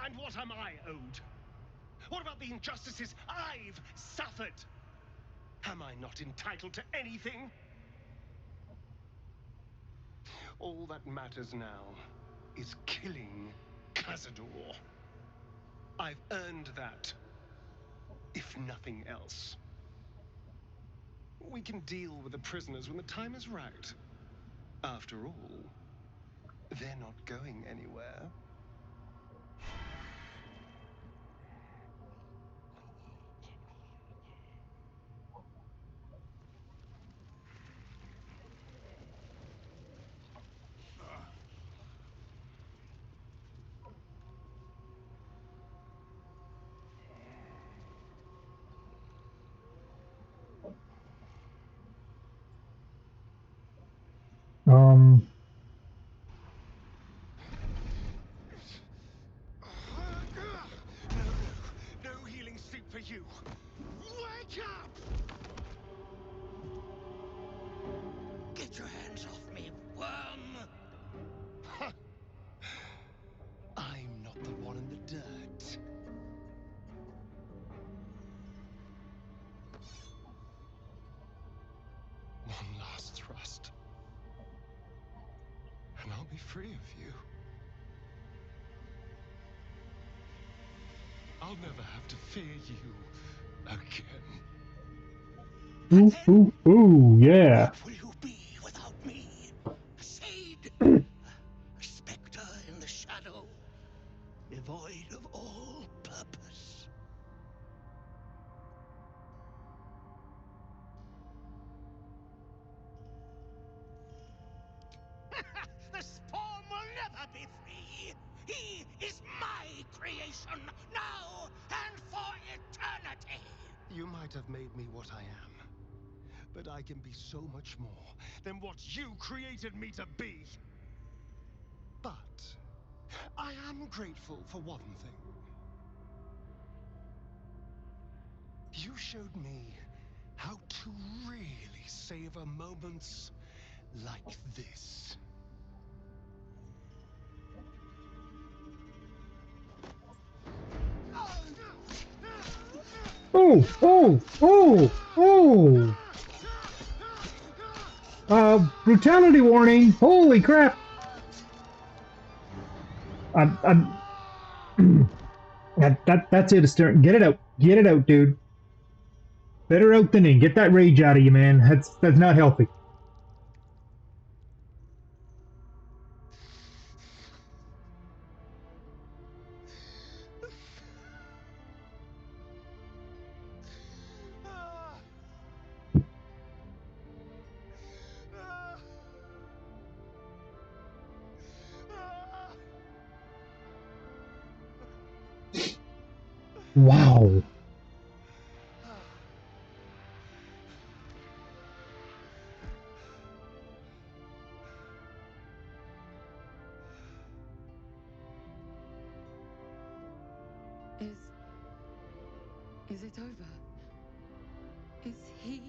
And what am I owed? What about the injustices I've suffered? Am I not entitled to anything? All that matters now is killing Cazador. I've earned that, if nothing else. We can deal with the prisoners when the time is right. After all, they're not going anywhere. Um, No healing sleep for you. Wake up! Get your hands off me, worm! I'm not the one in the dirt. One last thrust. And I'll be free of you. I'll never have to fear you again. ooh, yeah. What will you be without me? A shade? A specter in the shadow? Devoid of all purpose? The Spawn will never be free! He is my creation, now and for eternity! You might have made me what I am, but I can be so much more than what you created me to be. But I am grateful for one thing. You showed me how to really savor moments like this. Oh! Brutality warning! Holy crap! That's it, Astern. Get it out. Get it out, dude. Better out than in. Get that rage out of you, man. That's not healthy. Wow. Is it over? Is he?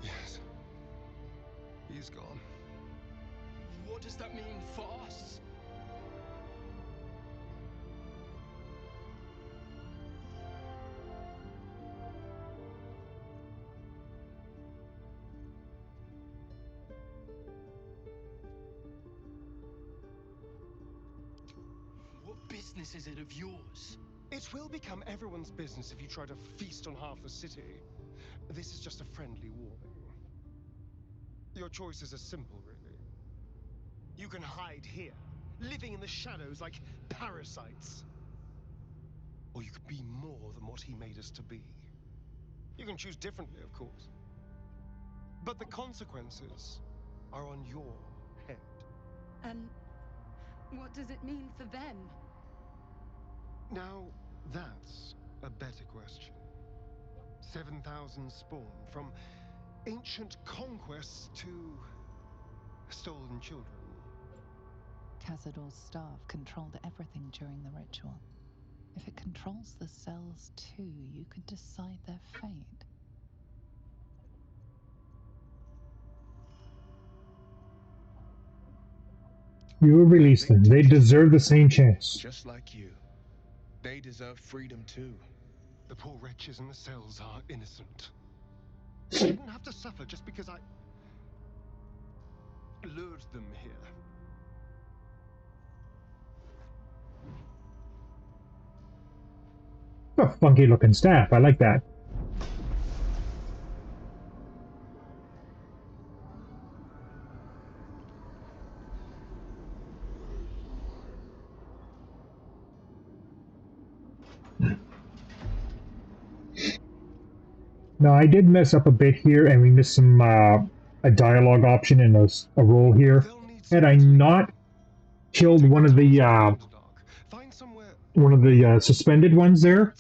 Yes. He's gone. What does that mean for us? What business is it of yours? It will become everyone's business if you try to feast on half the city. This is just a friendly warning. Your choices are simple, really. You can hide here, living in the shadows like parasites. Or you could be more than what he made us to be. You can choose differently, of course. But the consequences are on your head. And what does it mean for them? Now, that's a better question. 7,000 spawn, from ancient conquests to stolen children. Cazador's staff controlled everything during the ritual. If it controls the cells too, you could decide their fate. You release them. They deserve the same chance. Just like you. They deserve freedom too. The poor wretches in the cells are innocent. They didn't have to suffer just because I lured them here. A funky looking staff. I like that. Now, I did mess up a bit here, and we missed some a dialogue option and a roll here. Had I not killed one of the suspended ones there,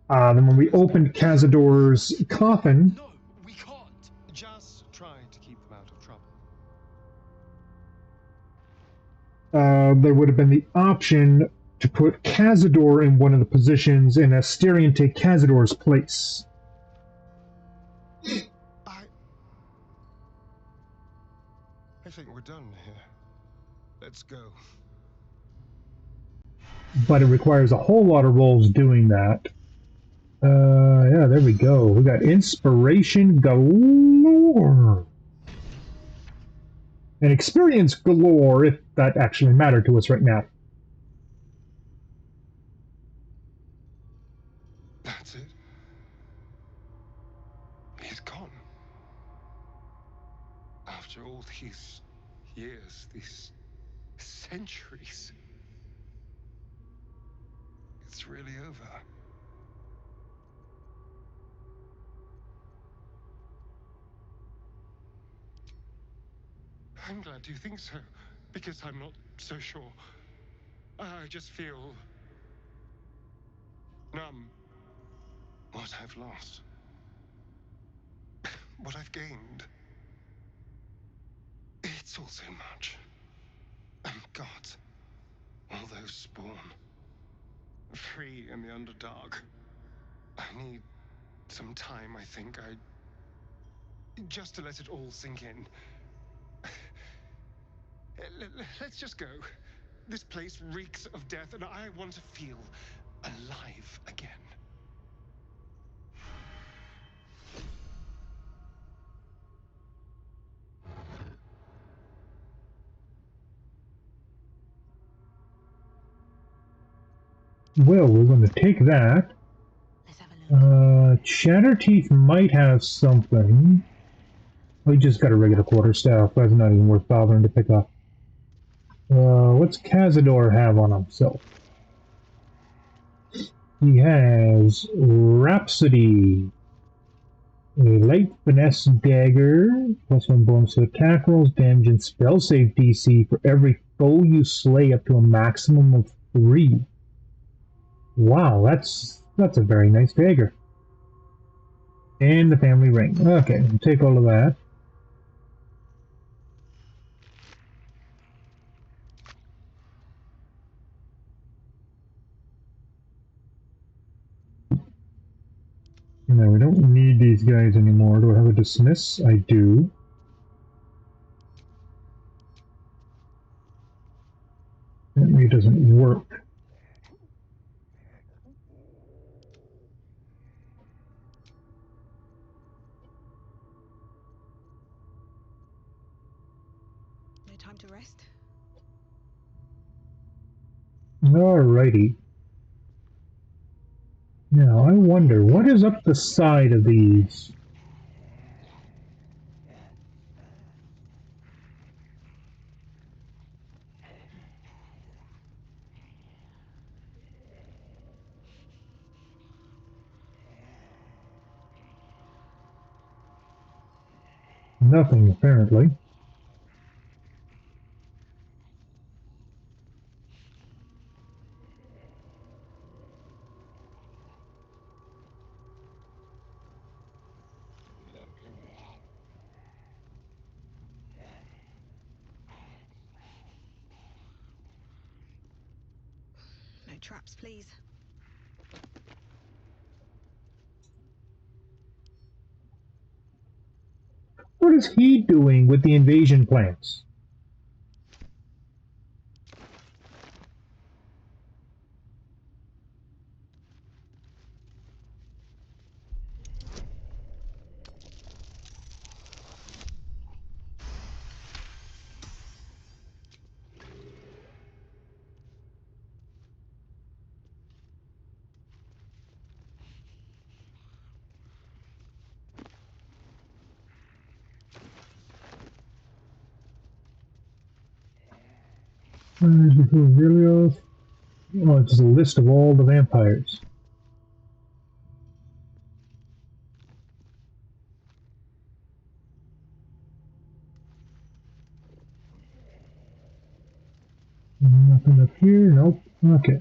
then when we opened Cazador's coffin, No, we can't. Just try to keep them out of trouble. there would have been the option to put Cazador in one of the positions and Asterion take Cazador's place. I think we're done here. Let's go. But it requires a whole lot of rolls doing that. Yeah, there we go. We got inspiration galore. And experience galore, if that actually mattered to us right now. That's it. He's gone. After all these years, these centuries. It's really over. I'm glad you think so, because I'm not so sure. I just feel numb. What I've lost. What I've gained. It's all so much. And God, all those spawn. Free in the Underdark. I need some time, I think. Just to let it all sink in. Let's just go. This place reeks of death, and I want to feel alive again. Well, we're going to take that. Let's have a look. Chatterteeth might have something. We just got a regular quarterstaff. That's not even worth bothering to pick up. What's Cazador have on himself? He has Rhapsody, a light finesse dagger, +1 bonus to attack rolls, damage and spell save DC for every foe you slay up to a maximum of 3. Wow, that's a very nice dagger. And the family ring. Okay, we'll take all of that. No, we don't need these guys anymore. Do I have a dismiss? I do. Apparently it doesn't work. No time to rest? Alrighty. Now, I wonder, what is up the side of these? Nothing, apparently. No traps, please. What is he doing with the invasion plans? Oh, it's a list of all the vampires. Nothing up here. Nope. Okay.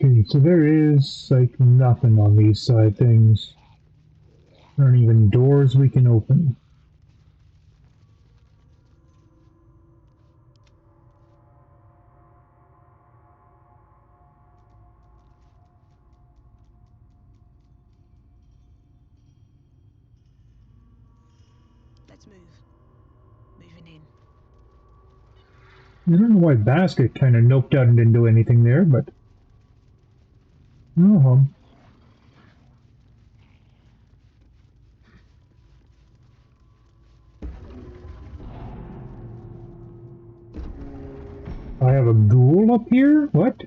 Okay, so there is like nothing on these side things. There aren't even doors we can open. Let's move. Moving in. I don't know why Basket kind of noped out and didn't do anything there, but oh, I have a ghoul up here? What?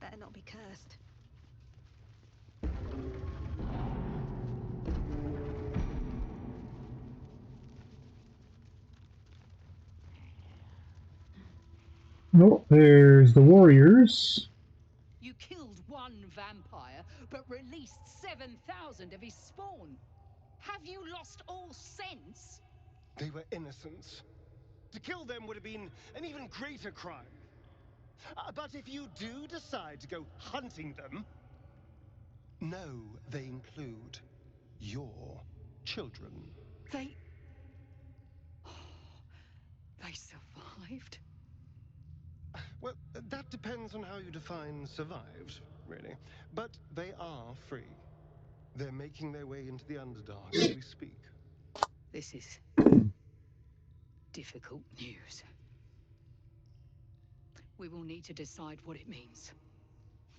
Better not be cursed. No, there's the warriors. You killed one vampire, but released 7,000 of his spawn. Have you lost all sense? They were innocents. To kill them would have been an even greater crime. But if you do decide to go hunting them, know they include your children. They... They survived? Well, that depends on how you define survived, really. But they are free. They're making their way into the Underdark as we speak. This is difficult news. We will need to decide what it means.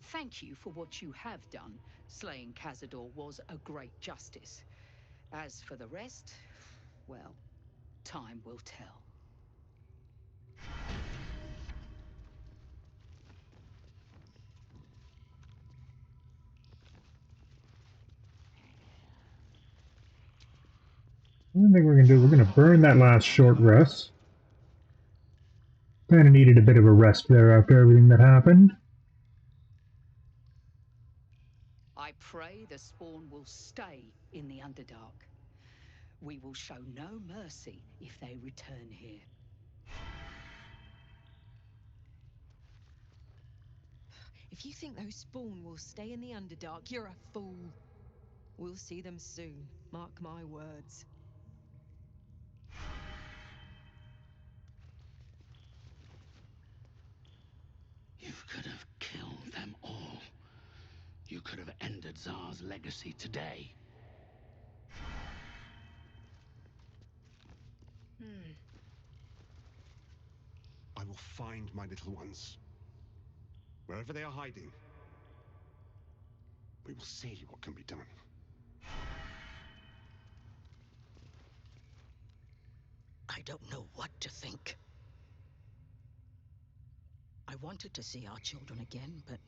Thank you for what you have done. Slaying Cazador was a great justice. As for the rest, well, time will tell. One thing we're gonna do, we're gonna burn that last short rest. Kinda needed a bit of a rest there after everything that happened. I pray the spawn will stay in the Underdark. We will show no mercy if they return here. If you think those spawn will stay in the Underdark, you're a fool. We'll see them soon, mark my words. You could have killed them all. You could have ended Tsar's legacy today. I will find my little ones. Wherever they are hiding. We will see what can be done. I don't know what to think. I wanted to see our children again, but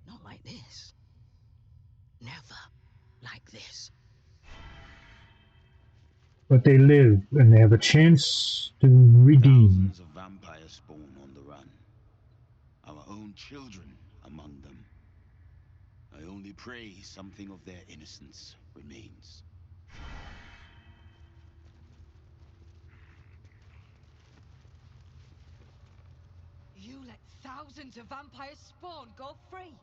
not like this. Never like this. But they live, and they have a chance to redeem. Thousands of vampire spawn on the run. Our own children among them. I only pray something of their innocence remains. You let thousands of vampires spawn go free.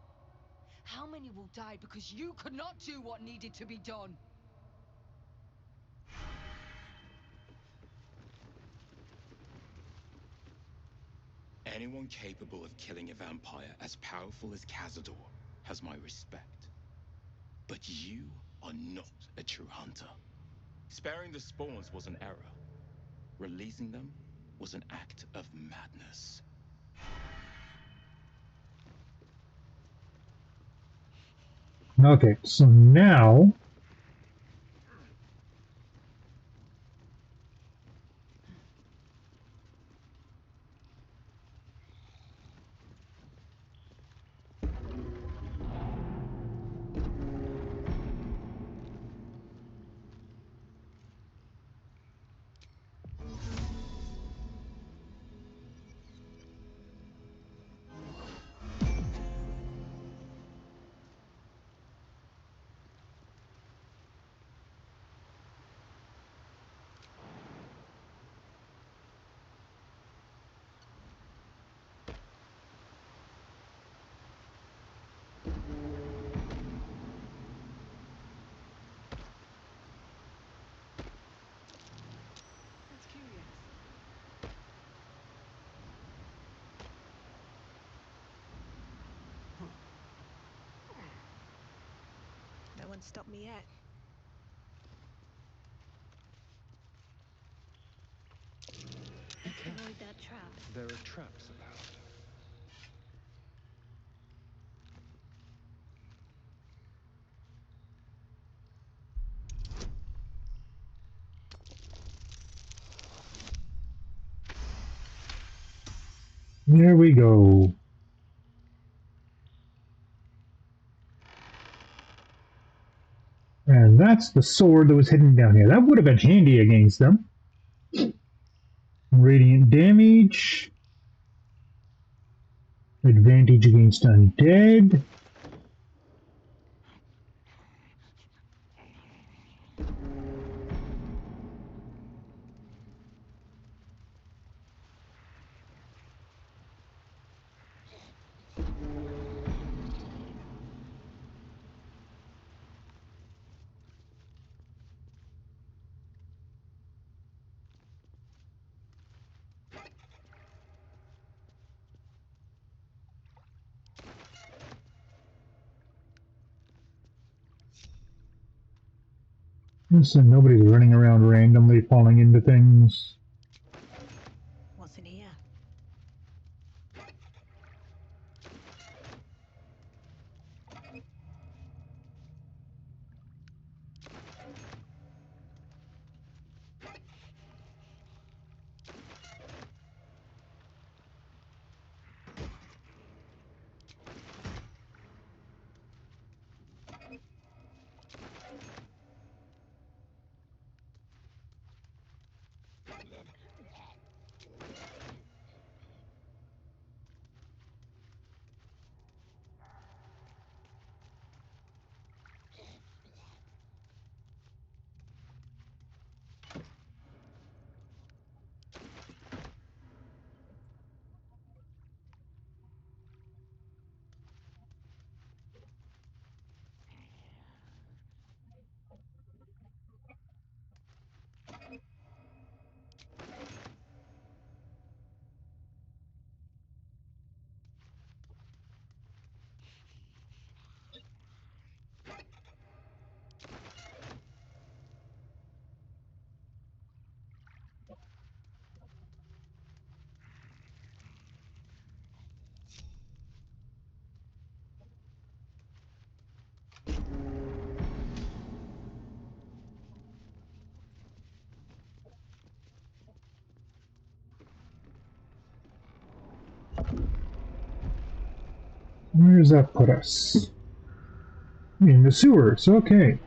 How many will die because you could not do what needed to be done? Anyone capable of killing a vampire as powerful as Cazador has my respect. But you are not a true hunter. Sparing the spawns was an error. Releasing them was an act of madness. Okay, so now That's curious. No one stopped me yet. Careful. Avoid that trap. There are traps about. there we go. And that's the sword that was hidden down here. That would have been handy against them. Radiant damage. Advantage against undead. So nobody's running around randomly falling into things. What's in here? Where does that put us? In the sewers, okay.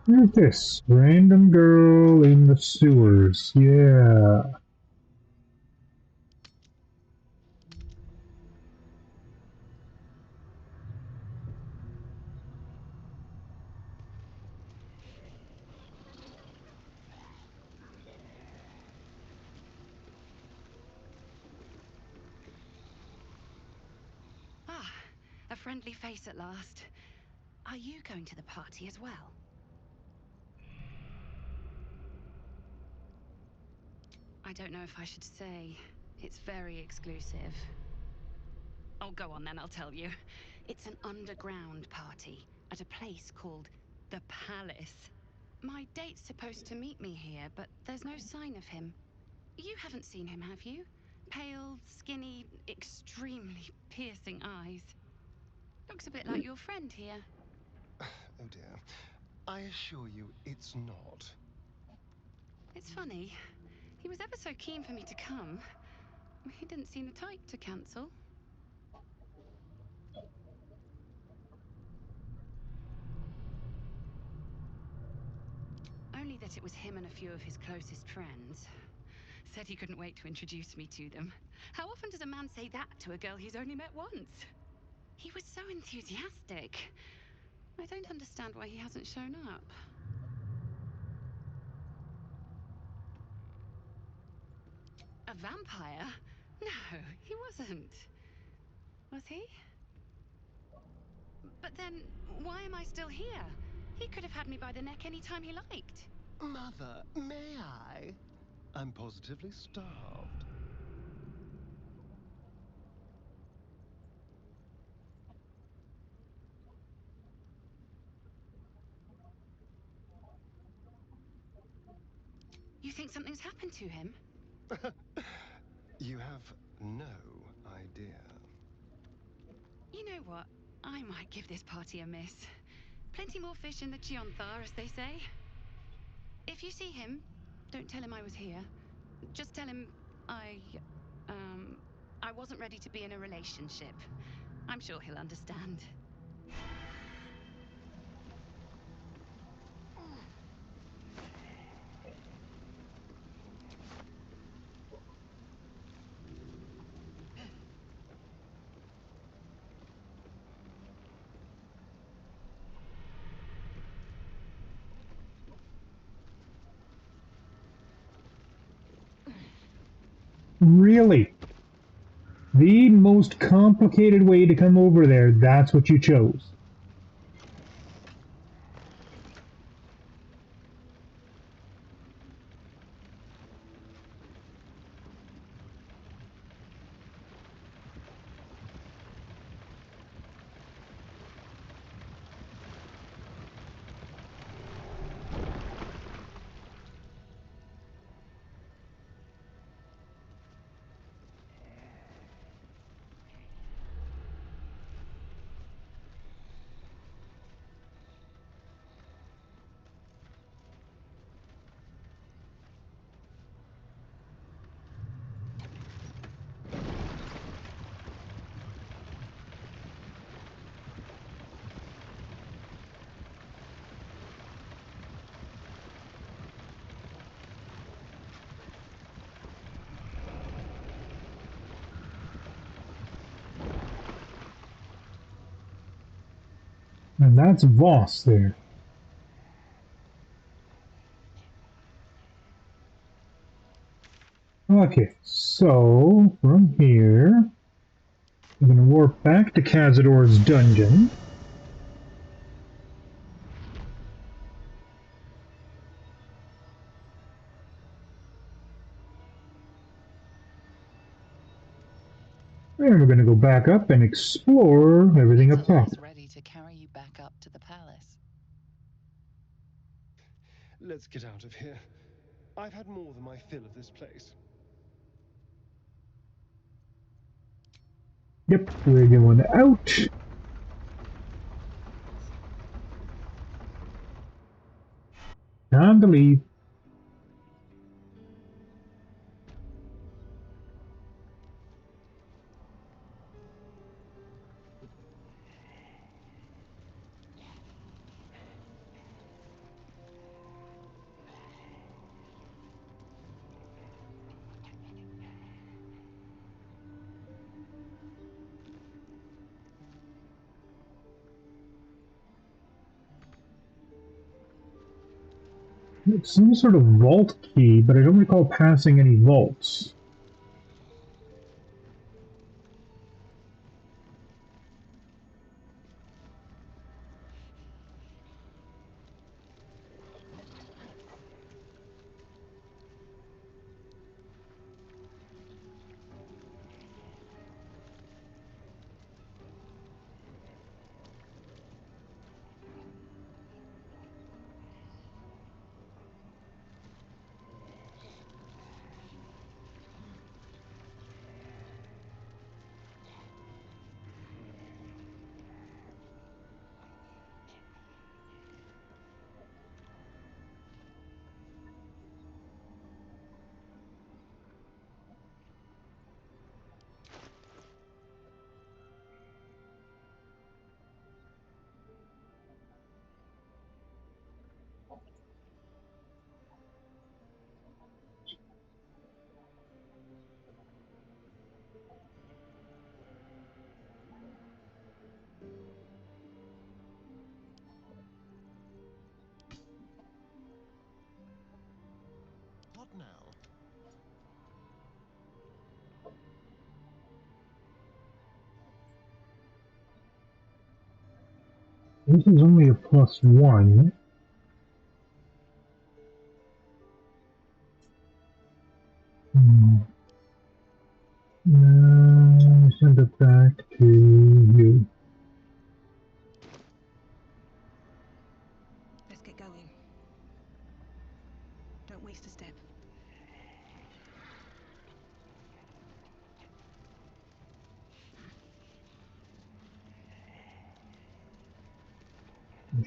Look at this. Random girl in the sewers. Yeah. Ah, a friendly face at last. Are you going to the party as well? I don't know if I should say. It's very exclusive. Oh, go on then, I'll tell you. It's an underground party at a place called the Palace. My date's supposed to meet me here, but there's no sign of him. You haven't seen him, have you? Pale, skinny, extremely piercing eyes. Looks a bit like your friend here. Oh dear. I assure you, it's not. It's funny. He was ever so keen for me to come. He didn't seem the type to cancel. Only that it was him and a few of his closest friends. Said he couldn't wait to introduce me to them. How often does a man say that to a girl he's only met once? He was so enthusiastic. I don't understand why he hasn't shown up. A vampire? No, he wasn't. Was he? But then, why am I still here? He could have had me by the neck any time he liked. Mother, may I? I'm positively starved. You think something's happened to him? You have no idea. You know what? I might give this party a miss. Plenty more fish in the Chionthar, as they say. If you see him, don't tell him I was here. Just tell him I wasn't ready to be in a relationship. I'm sure he'll understand. Really? The most complicated way to come over there, that's what you chose. And that's Voss there. Okay, so from here, we're going to warp back to Cazador's dungeon. And we're going to go back up and explore everything up top. Is ready to carry you back up to the palace. Let's get out of here. I've had more than my fill of this place. Yep, we're going out. Time to leave. It's some sort of vault key, but I don't recall passing any vaults. What now? This is only a +1. Send it back to you. Let's get going. Don't waste a step.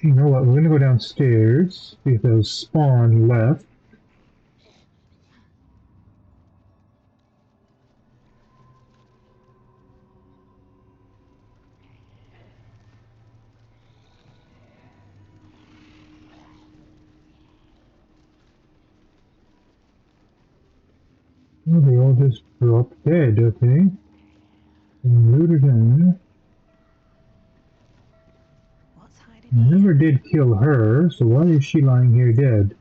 You know what? We're gonna go downstairs, see if those spawn left. Oh, they all just dropped dead, okay. And loot again. What's hiding I here? never did kill her, so why is she lying here dead?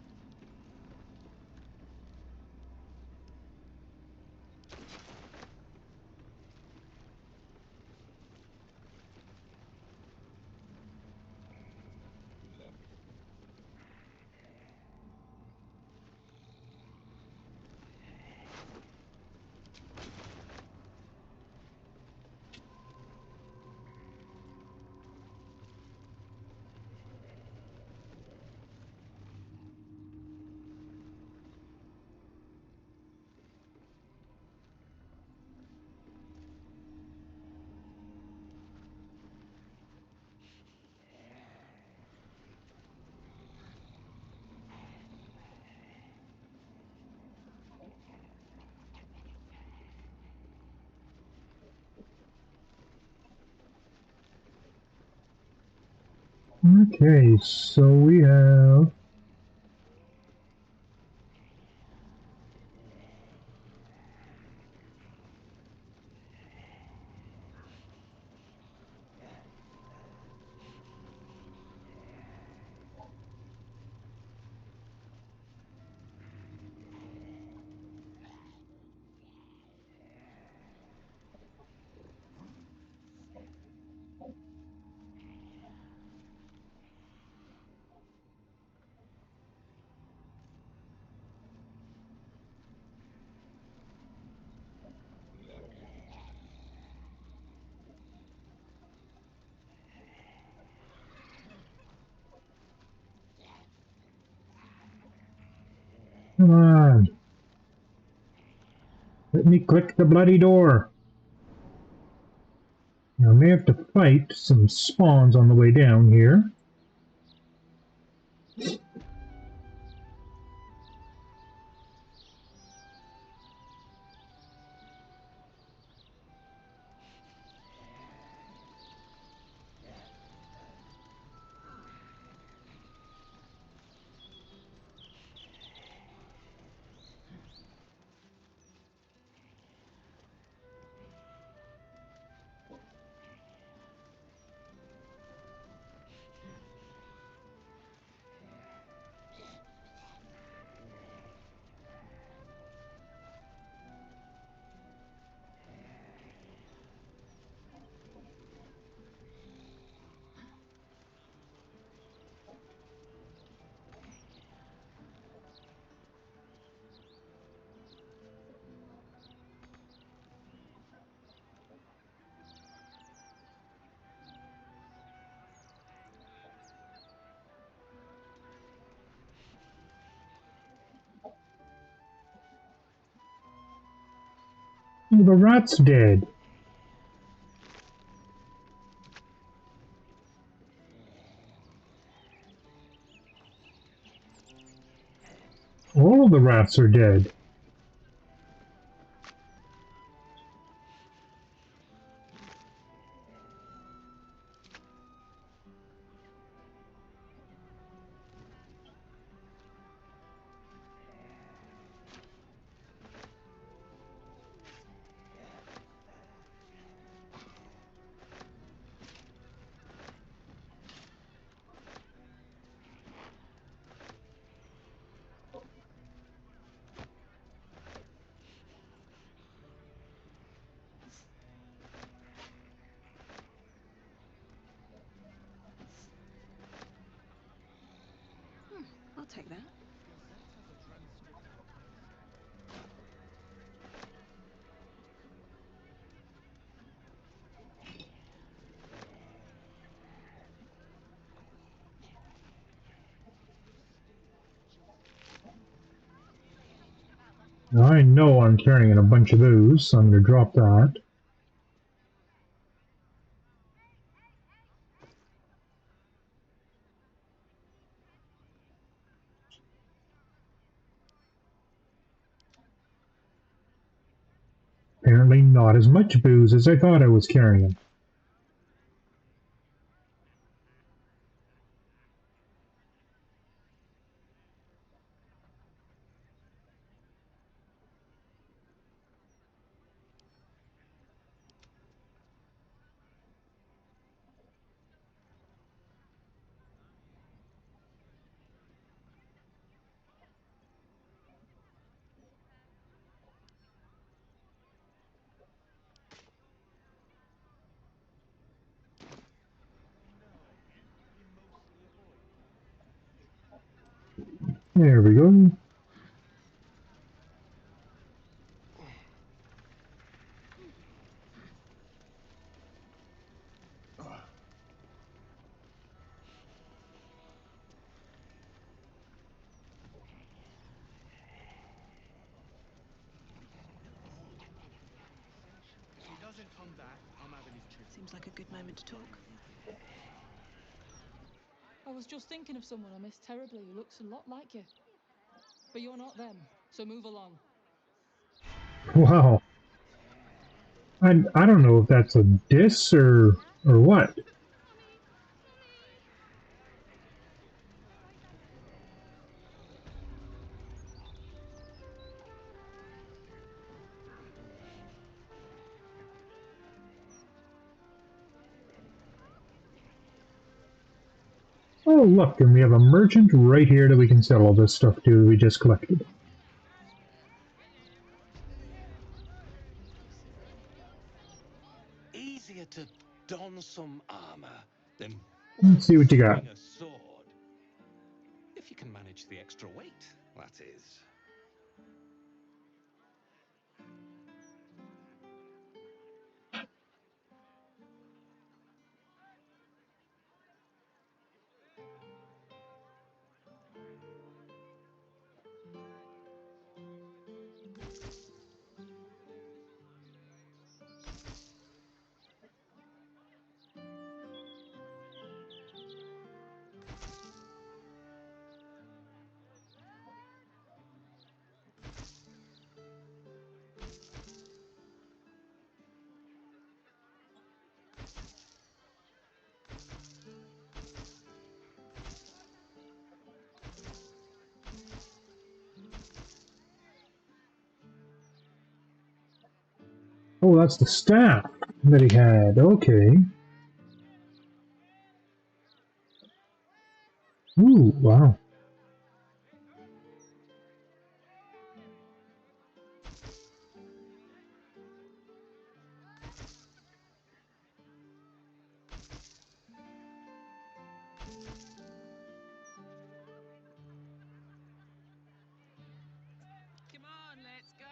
Okay, so we have... Come on! Let me click the bloody door! Now I may have to fight some spawns on the way down here. Oh, the rat's dead. All of the rats are dead. I'll take that. I know I'm carrying a bunch of those, so I'm going to drop that. Apparently not as much booze as I thought I was carrying. There we go. Seems like a good moment to talk. I was just thinking of someone I miss terribly who looks a lot like you. But you're not them, so move along. Wow. I don't know if that's a diss or what. Oh, look, and we have a merchant right here that we can sell all this stuff to that we just collected. Easier to don some armor than Let's see what you got. swing a sword. If you can manage the extra weight, that is. Oh, that's the staff that he had. Okay. Ooh, wow. Come on, let's go.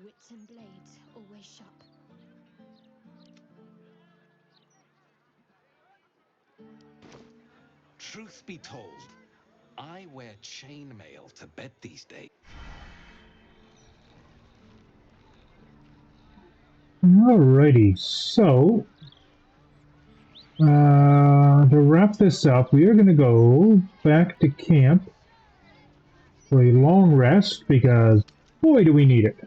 Wits and blades always sharp. Truth be told, I wear chainmail to bed these days. Alrighty, so to wrap this up, we are going to go back to camp for a long rest because boy do we need it.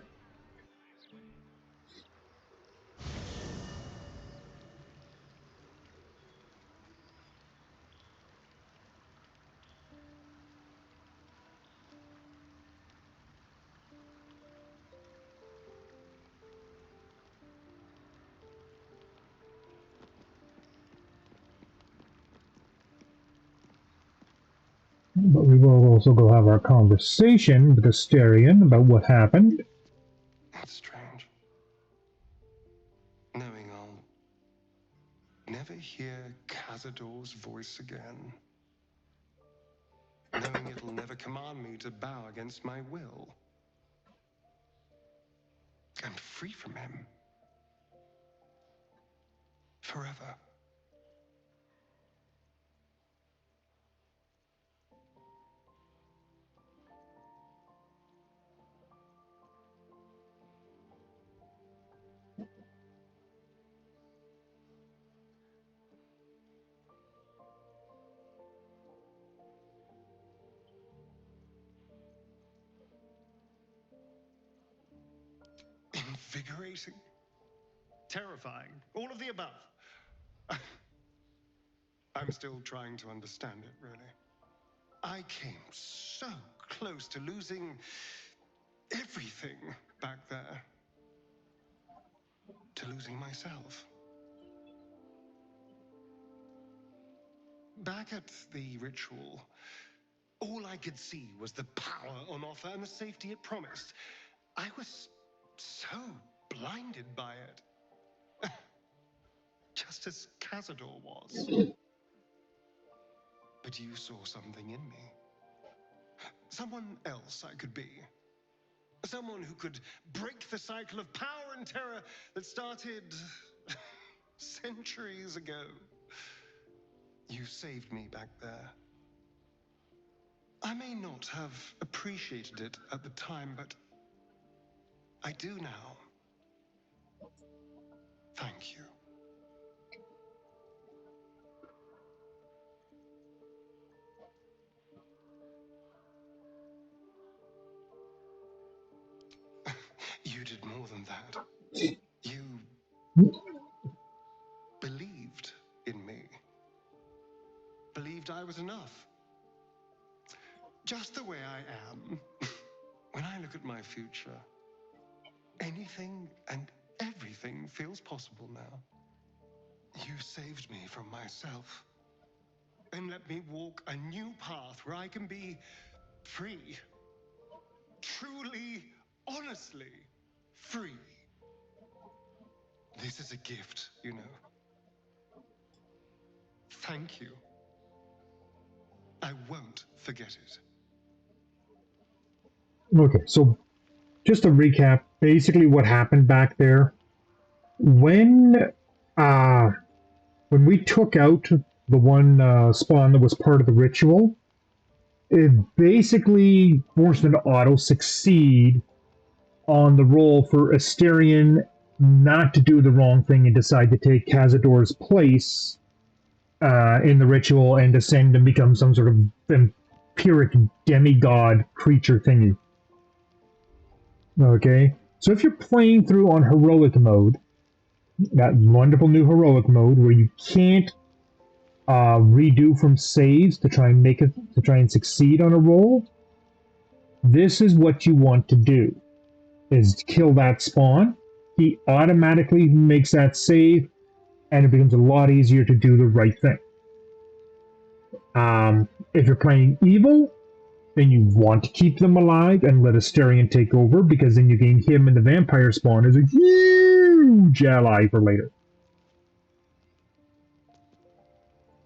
But we will also go have our conversation with Asterion about what happened. That's strange. Knowing I'll never hear Cazador's voice again. Knowing it'll never command me to bow against my will. I'm free from him. Forever. Invigorating. Terrifying. All of the above. I'm still trying to understand it, really. I came so close to losing everything back there. To losing myself. Back at the ritual, all I could see was the power on offer and the safety it promised. I was so blinded by it. Just as Cazador was. But you saw something in me. Someone else I could be. Someone who could break the cycle of power and terror that started centuries ago. You saved me back there. I may not have appreciated it at the time, but I do now. Thank you. You did more than that. You believed in me. Believed I was enough. Just the way I am. When I look at my future, anything and everything feels possible now. You saved me from myself. And let me walk a new path where I can be free. Truly, honestly free. This is a gift, you know. Thank you. I won't forget it. Okay, so just to recap, basically what happened back there when we took out the one spawn that was part of the ritual, it basically forced an auto succeed on the roll for Asterion not to do the wrong thing and decide to take Cazador's place in the ritual and ascend and become some sort of empiric demigod creature thingy. Okay, so if you're playing through on heroic mode, that wonderful new heroic mode where you can't redo from saves to try and succeed on a roll, this is what you want to do: is to kill that spawn. He automatically makes that save, and it becomes a lot easier to do the right thing. If you're playing evil, then you want to keep them alive and let Asterion take over, because then you gain him and the vampire spawn as a huge ally for later.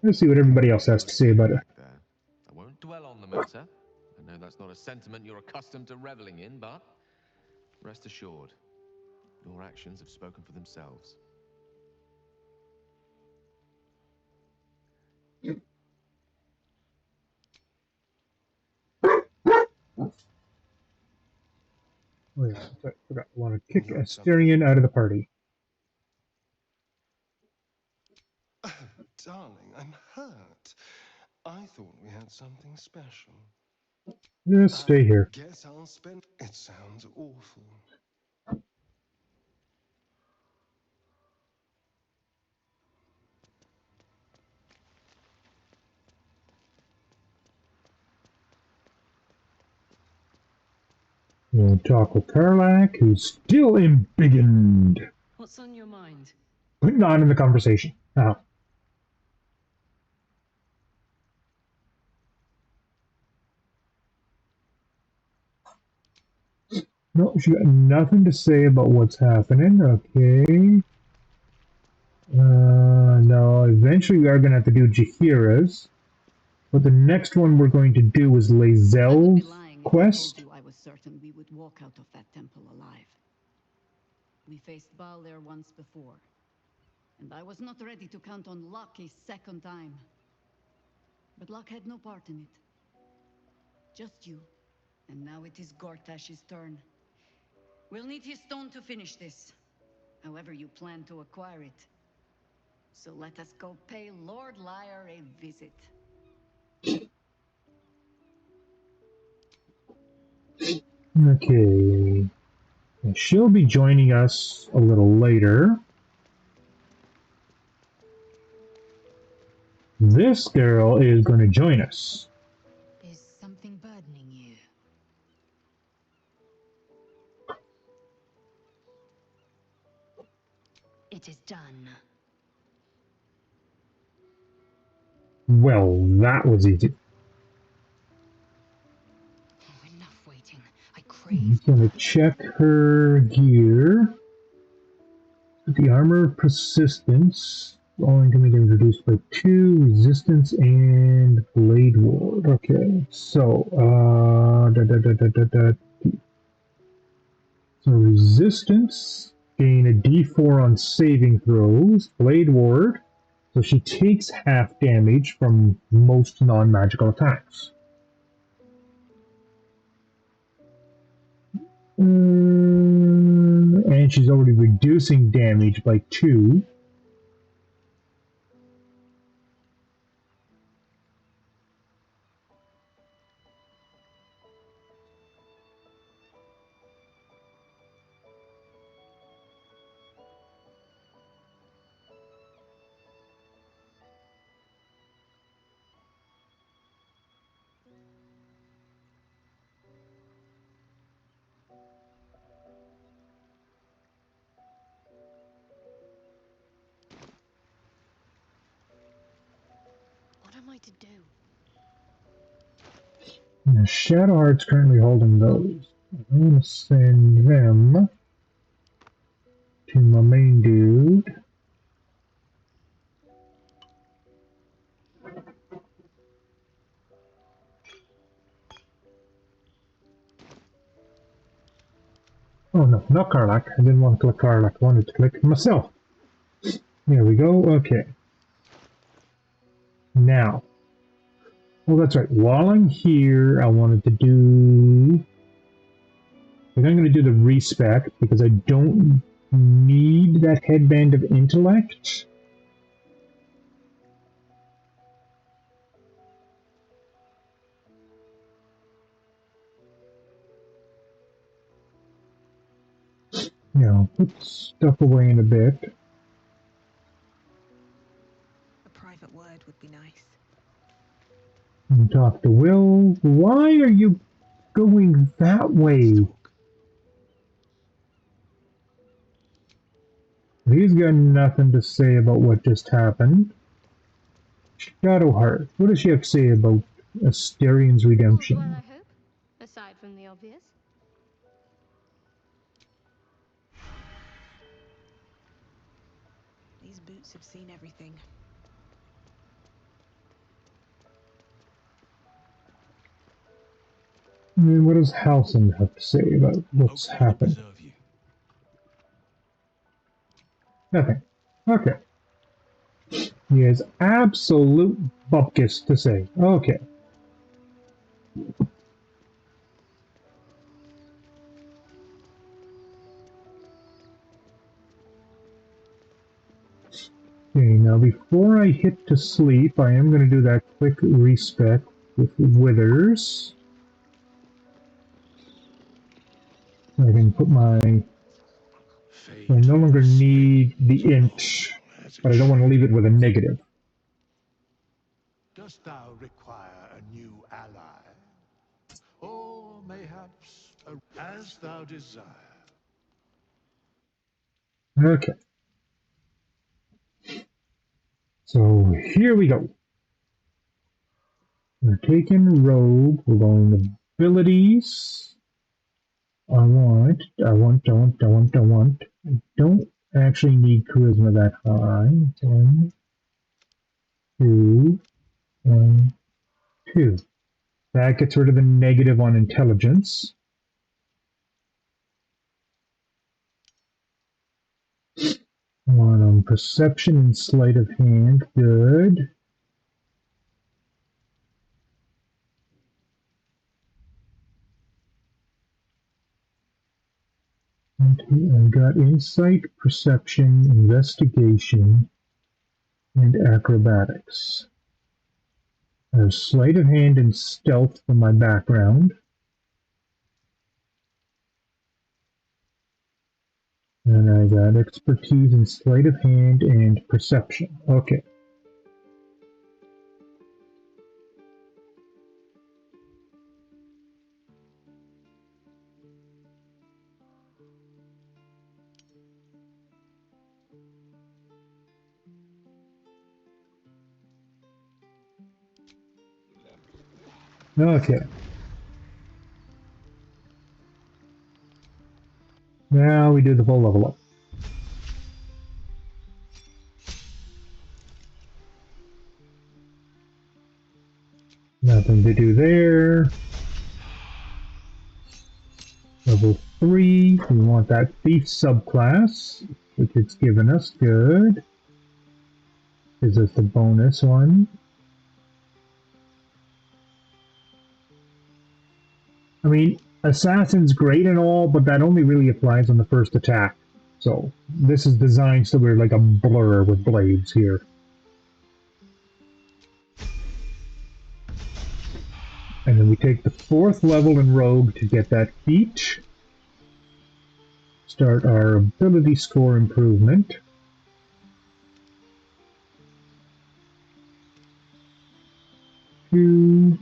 Let's see what everybody else has to say about it. I won't dwell on the matter. I know that's not a sentiment you're accustomed to reveling in, but Rest assured, your actions have spoken for themselves. Oh yeah, I forgot. I want to kick Asterion out of the party. Darling, I'm hurt. I thought we had something special. Just stay here. Guess I'll spend. It sounds awful. We'll talk with Karlak, who's still embiggened. What's on your mind? But not in the conversation. Oh. No, she got nothing to say about what's happening. Okay. No, eventually we are going to have to do Jahira's. But the next one we're going to do is Lae'zel's quest. I was certain we would walk out of that temple alive. We faced Baldur once before, and I was not ready to count on luck a second time. But luck had no part in it. Just you. And now it is Gortash's turn. We'll need his stone to finish this, however you plan to acquire it. So let us go pay Lord Liar a visit. Okay. She'll be joining us a little later. This girl is going to join us. Is something burdening you? It is done. Well, that was easy. Enough waiting. I I'm crave. going to check her gear. The armor of persistence. Falling can be reduced by 2, resistance, and blade ward. Okay, so, So resistance, gain a d4 on saving throws. Blade ward, so she takes half damage from most non-magical attacks. And she's already reducing damage by 2. What am I to do? And the Shadowheart's currently holding those. I'm going to send them to my main dude. Oh no, not Karlak. I didn't want to click Karlak. I wanted to click myself. There we go. Okay. Now. Oh, that's right. While I'm here, I wanted to do... I think I'm going to do the respec because I don't need that headband of intellect. You know, put stuff away in a bit. A private word would be nice. And talk to Will. Why are you going that way? He's got nothing to say about what just happened. Shadowheart, what does she have to say about Asterian's redemption? Well, I hope, aside from the obvious. These boots have seen everything. And what does Halson have to say about what's happened? Preserve Nothing. Okay. He has absolute bupkis to say. Okay. Okay, now before I hit to sleep, I am going to do that quick respec with Withers. I can put my... I no longer need the inch, but I don't want to leave it with a negative. Dost thou require a new ally? Or mayhaps as thou desire. Okay. So here we go. We're taking rogue, we're going abilities. I don't actually need charisma that high. 1, 2, 1, 2. That gets rid of the negative on intelligence. One on perception and sleight of hand. Good. Okay, I've got insight, perception, investigation, and acrobatics. I have sleight of hand and stealth for my background. And I got expertise in sleight of hand and perception. Okay. Okay. Now we do the full level up. Nothing to do there. Level 3, we want that thief subclass, which it's given us. Good. Gives us the bonus one. I mean, assassin's great and all, but that only really applies on the first attack. So this is designed so we're like a blur with blades here. And then we take the 4th level in Rogue to get that feat. Start our ability score improvement. Two.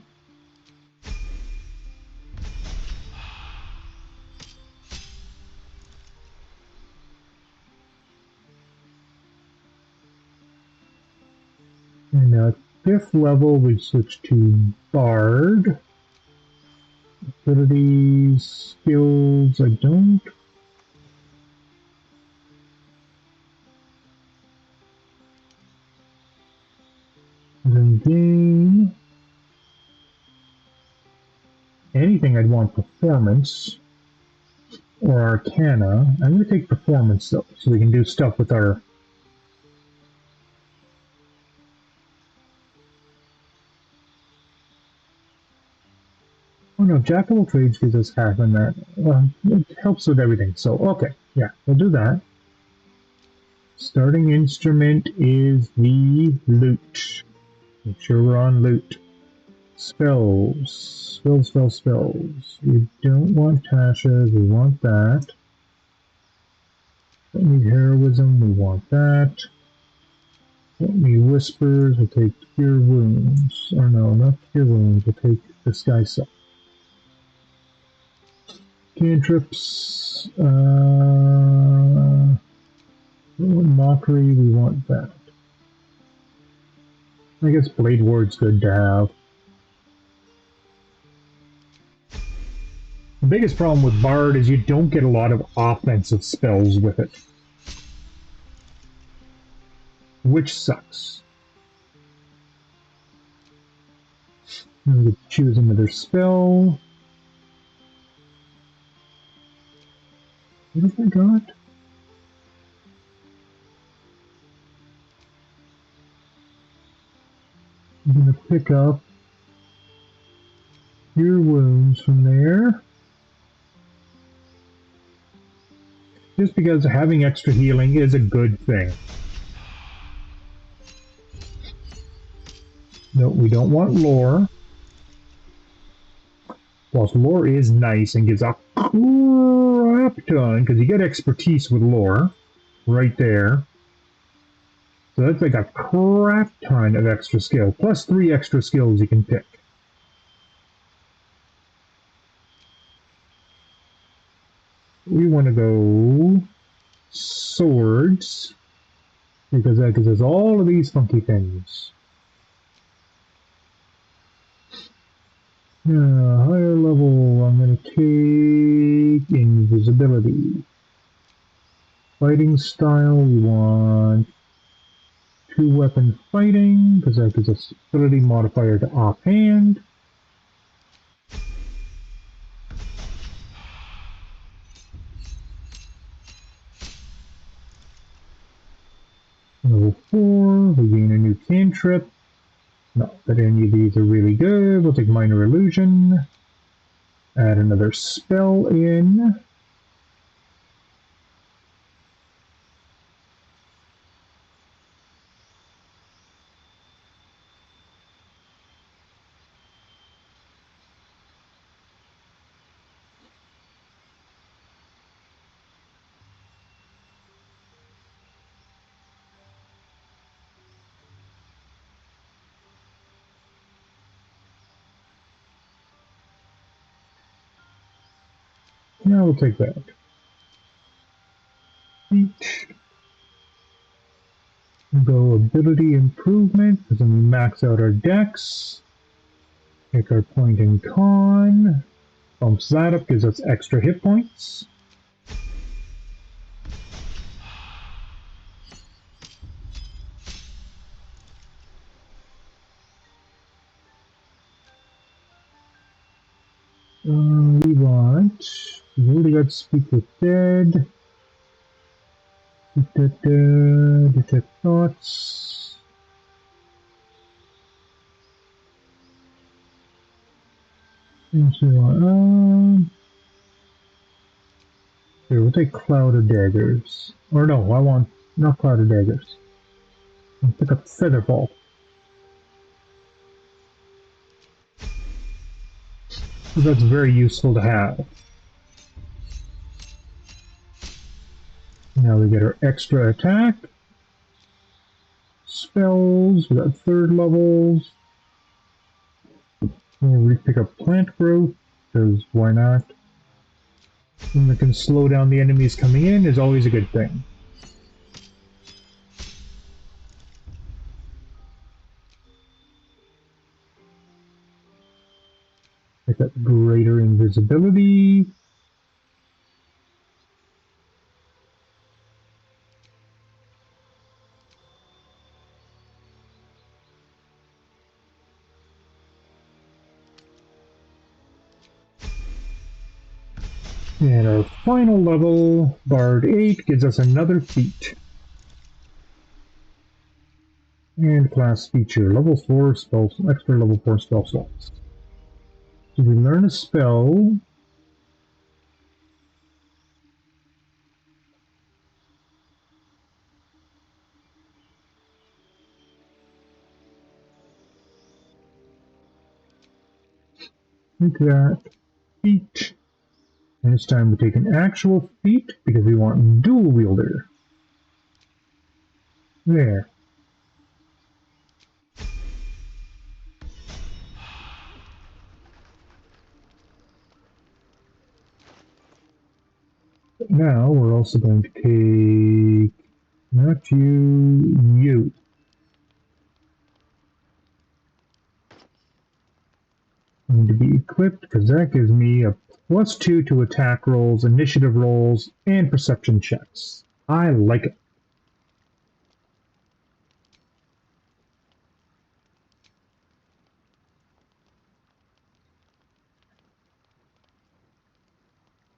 And now 5th level we switch to Bard. Abilities, skills, I don't. And then gain. Anything I'd want performance or arcana. I'm going to take performance though, so we can do stuff with our... Oh no, Jack of all trades gives us half in that. It helps with everything, so okay. Yeah, we'll do that. Starting instrument is the lute. Make sure we're on lute. Spells. Spells. We don't want Tasha's, we want that. Don't need heroism, we want that. Don't need whispers, we'll take cure wounds. Or no, not cure wounds, we'll take disguise up. Cantrips, mockery, we want that. I guess Blade Ward's good to have. The biggest problem with Bard is you don't get a lot of offensive spells with it. Which sucks. I'm going to choose another spell. What have I got? I'm gonna pick up your wounds from there. Just because having extra healing is a good thing. No, we don't want lore. Whilst lore is nice and gives a crap ton, because you get expertise with lore right there. So that's like a crap ton of extra skill, plus 3 extra skills you can pick. We want to go swords, because that gives us all of these funky things. Higher level, I'm going to take invisibility. Fighting style, we want 2-weapon fighting, because that gives us ability modifier to offhand. Level 4, we gain a new cantrip. Not that any of these are really good. We'll take minor illusion. Add another spell in. Now we'll take that. Each. Go ability improvement, because then we max out our dex. Take our point in con. Bumps that up, gives us extra hit points. We want... We already got Speak with Dead. Detect thoughts. And so on. Here, we'll take Cloud of Daggers. Or no, I want not Cloud of Daggers. I'll pick up Featherfall. So that's very useful to have. Now we get our extra attack. Spells, we got 3rd levels. We'll pick up plant growth, because why not? And we can slow down the enemies coming in is always a good thing. Like that greater invisibility. And our final level, Bard 8, gives us another feat. And class feature, level 4 spells, extra level 4 spell slots. So we learn a spell. Like that. Feat. And it's time to take an actual feat, because we want dual wielder. There. Now we're also going to take, not you, you. Going to be equipped, because that gives me a +2 to attack rolls, initiative rolls, and perception checks. I like it.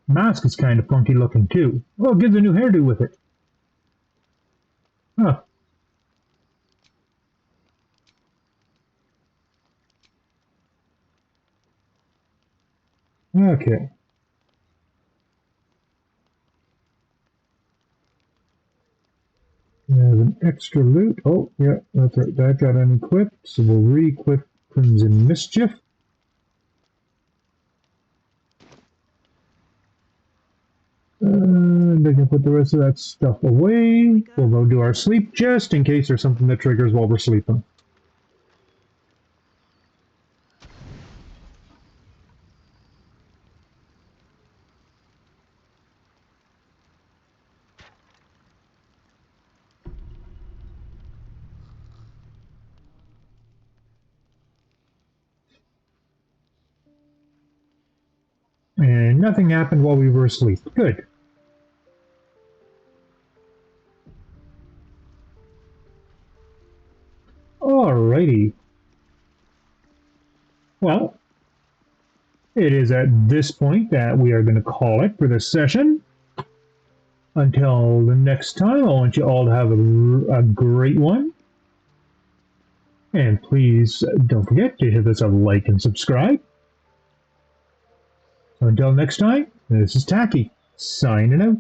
Mask is kind of funky looking too. Oh, it gives a new hairdo with it. Huh. Okay. We have an extra loot. Oh, yeah, that's right. That got unequipped, so we'll re-equip Crimson Mischief. And I can put the rest of that stuff away. We'll go do our sleep just in case there's something that triggers while we're sleeping. And nothing happened while we were asleep. Good. Alrighty. Well, it is at this point that we are going to call it for this session. Until the next time, I want you all to have a great one. And please don't forget to hit us a like and subscribe. So until next time, this is Taki, signing out.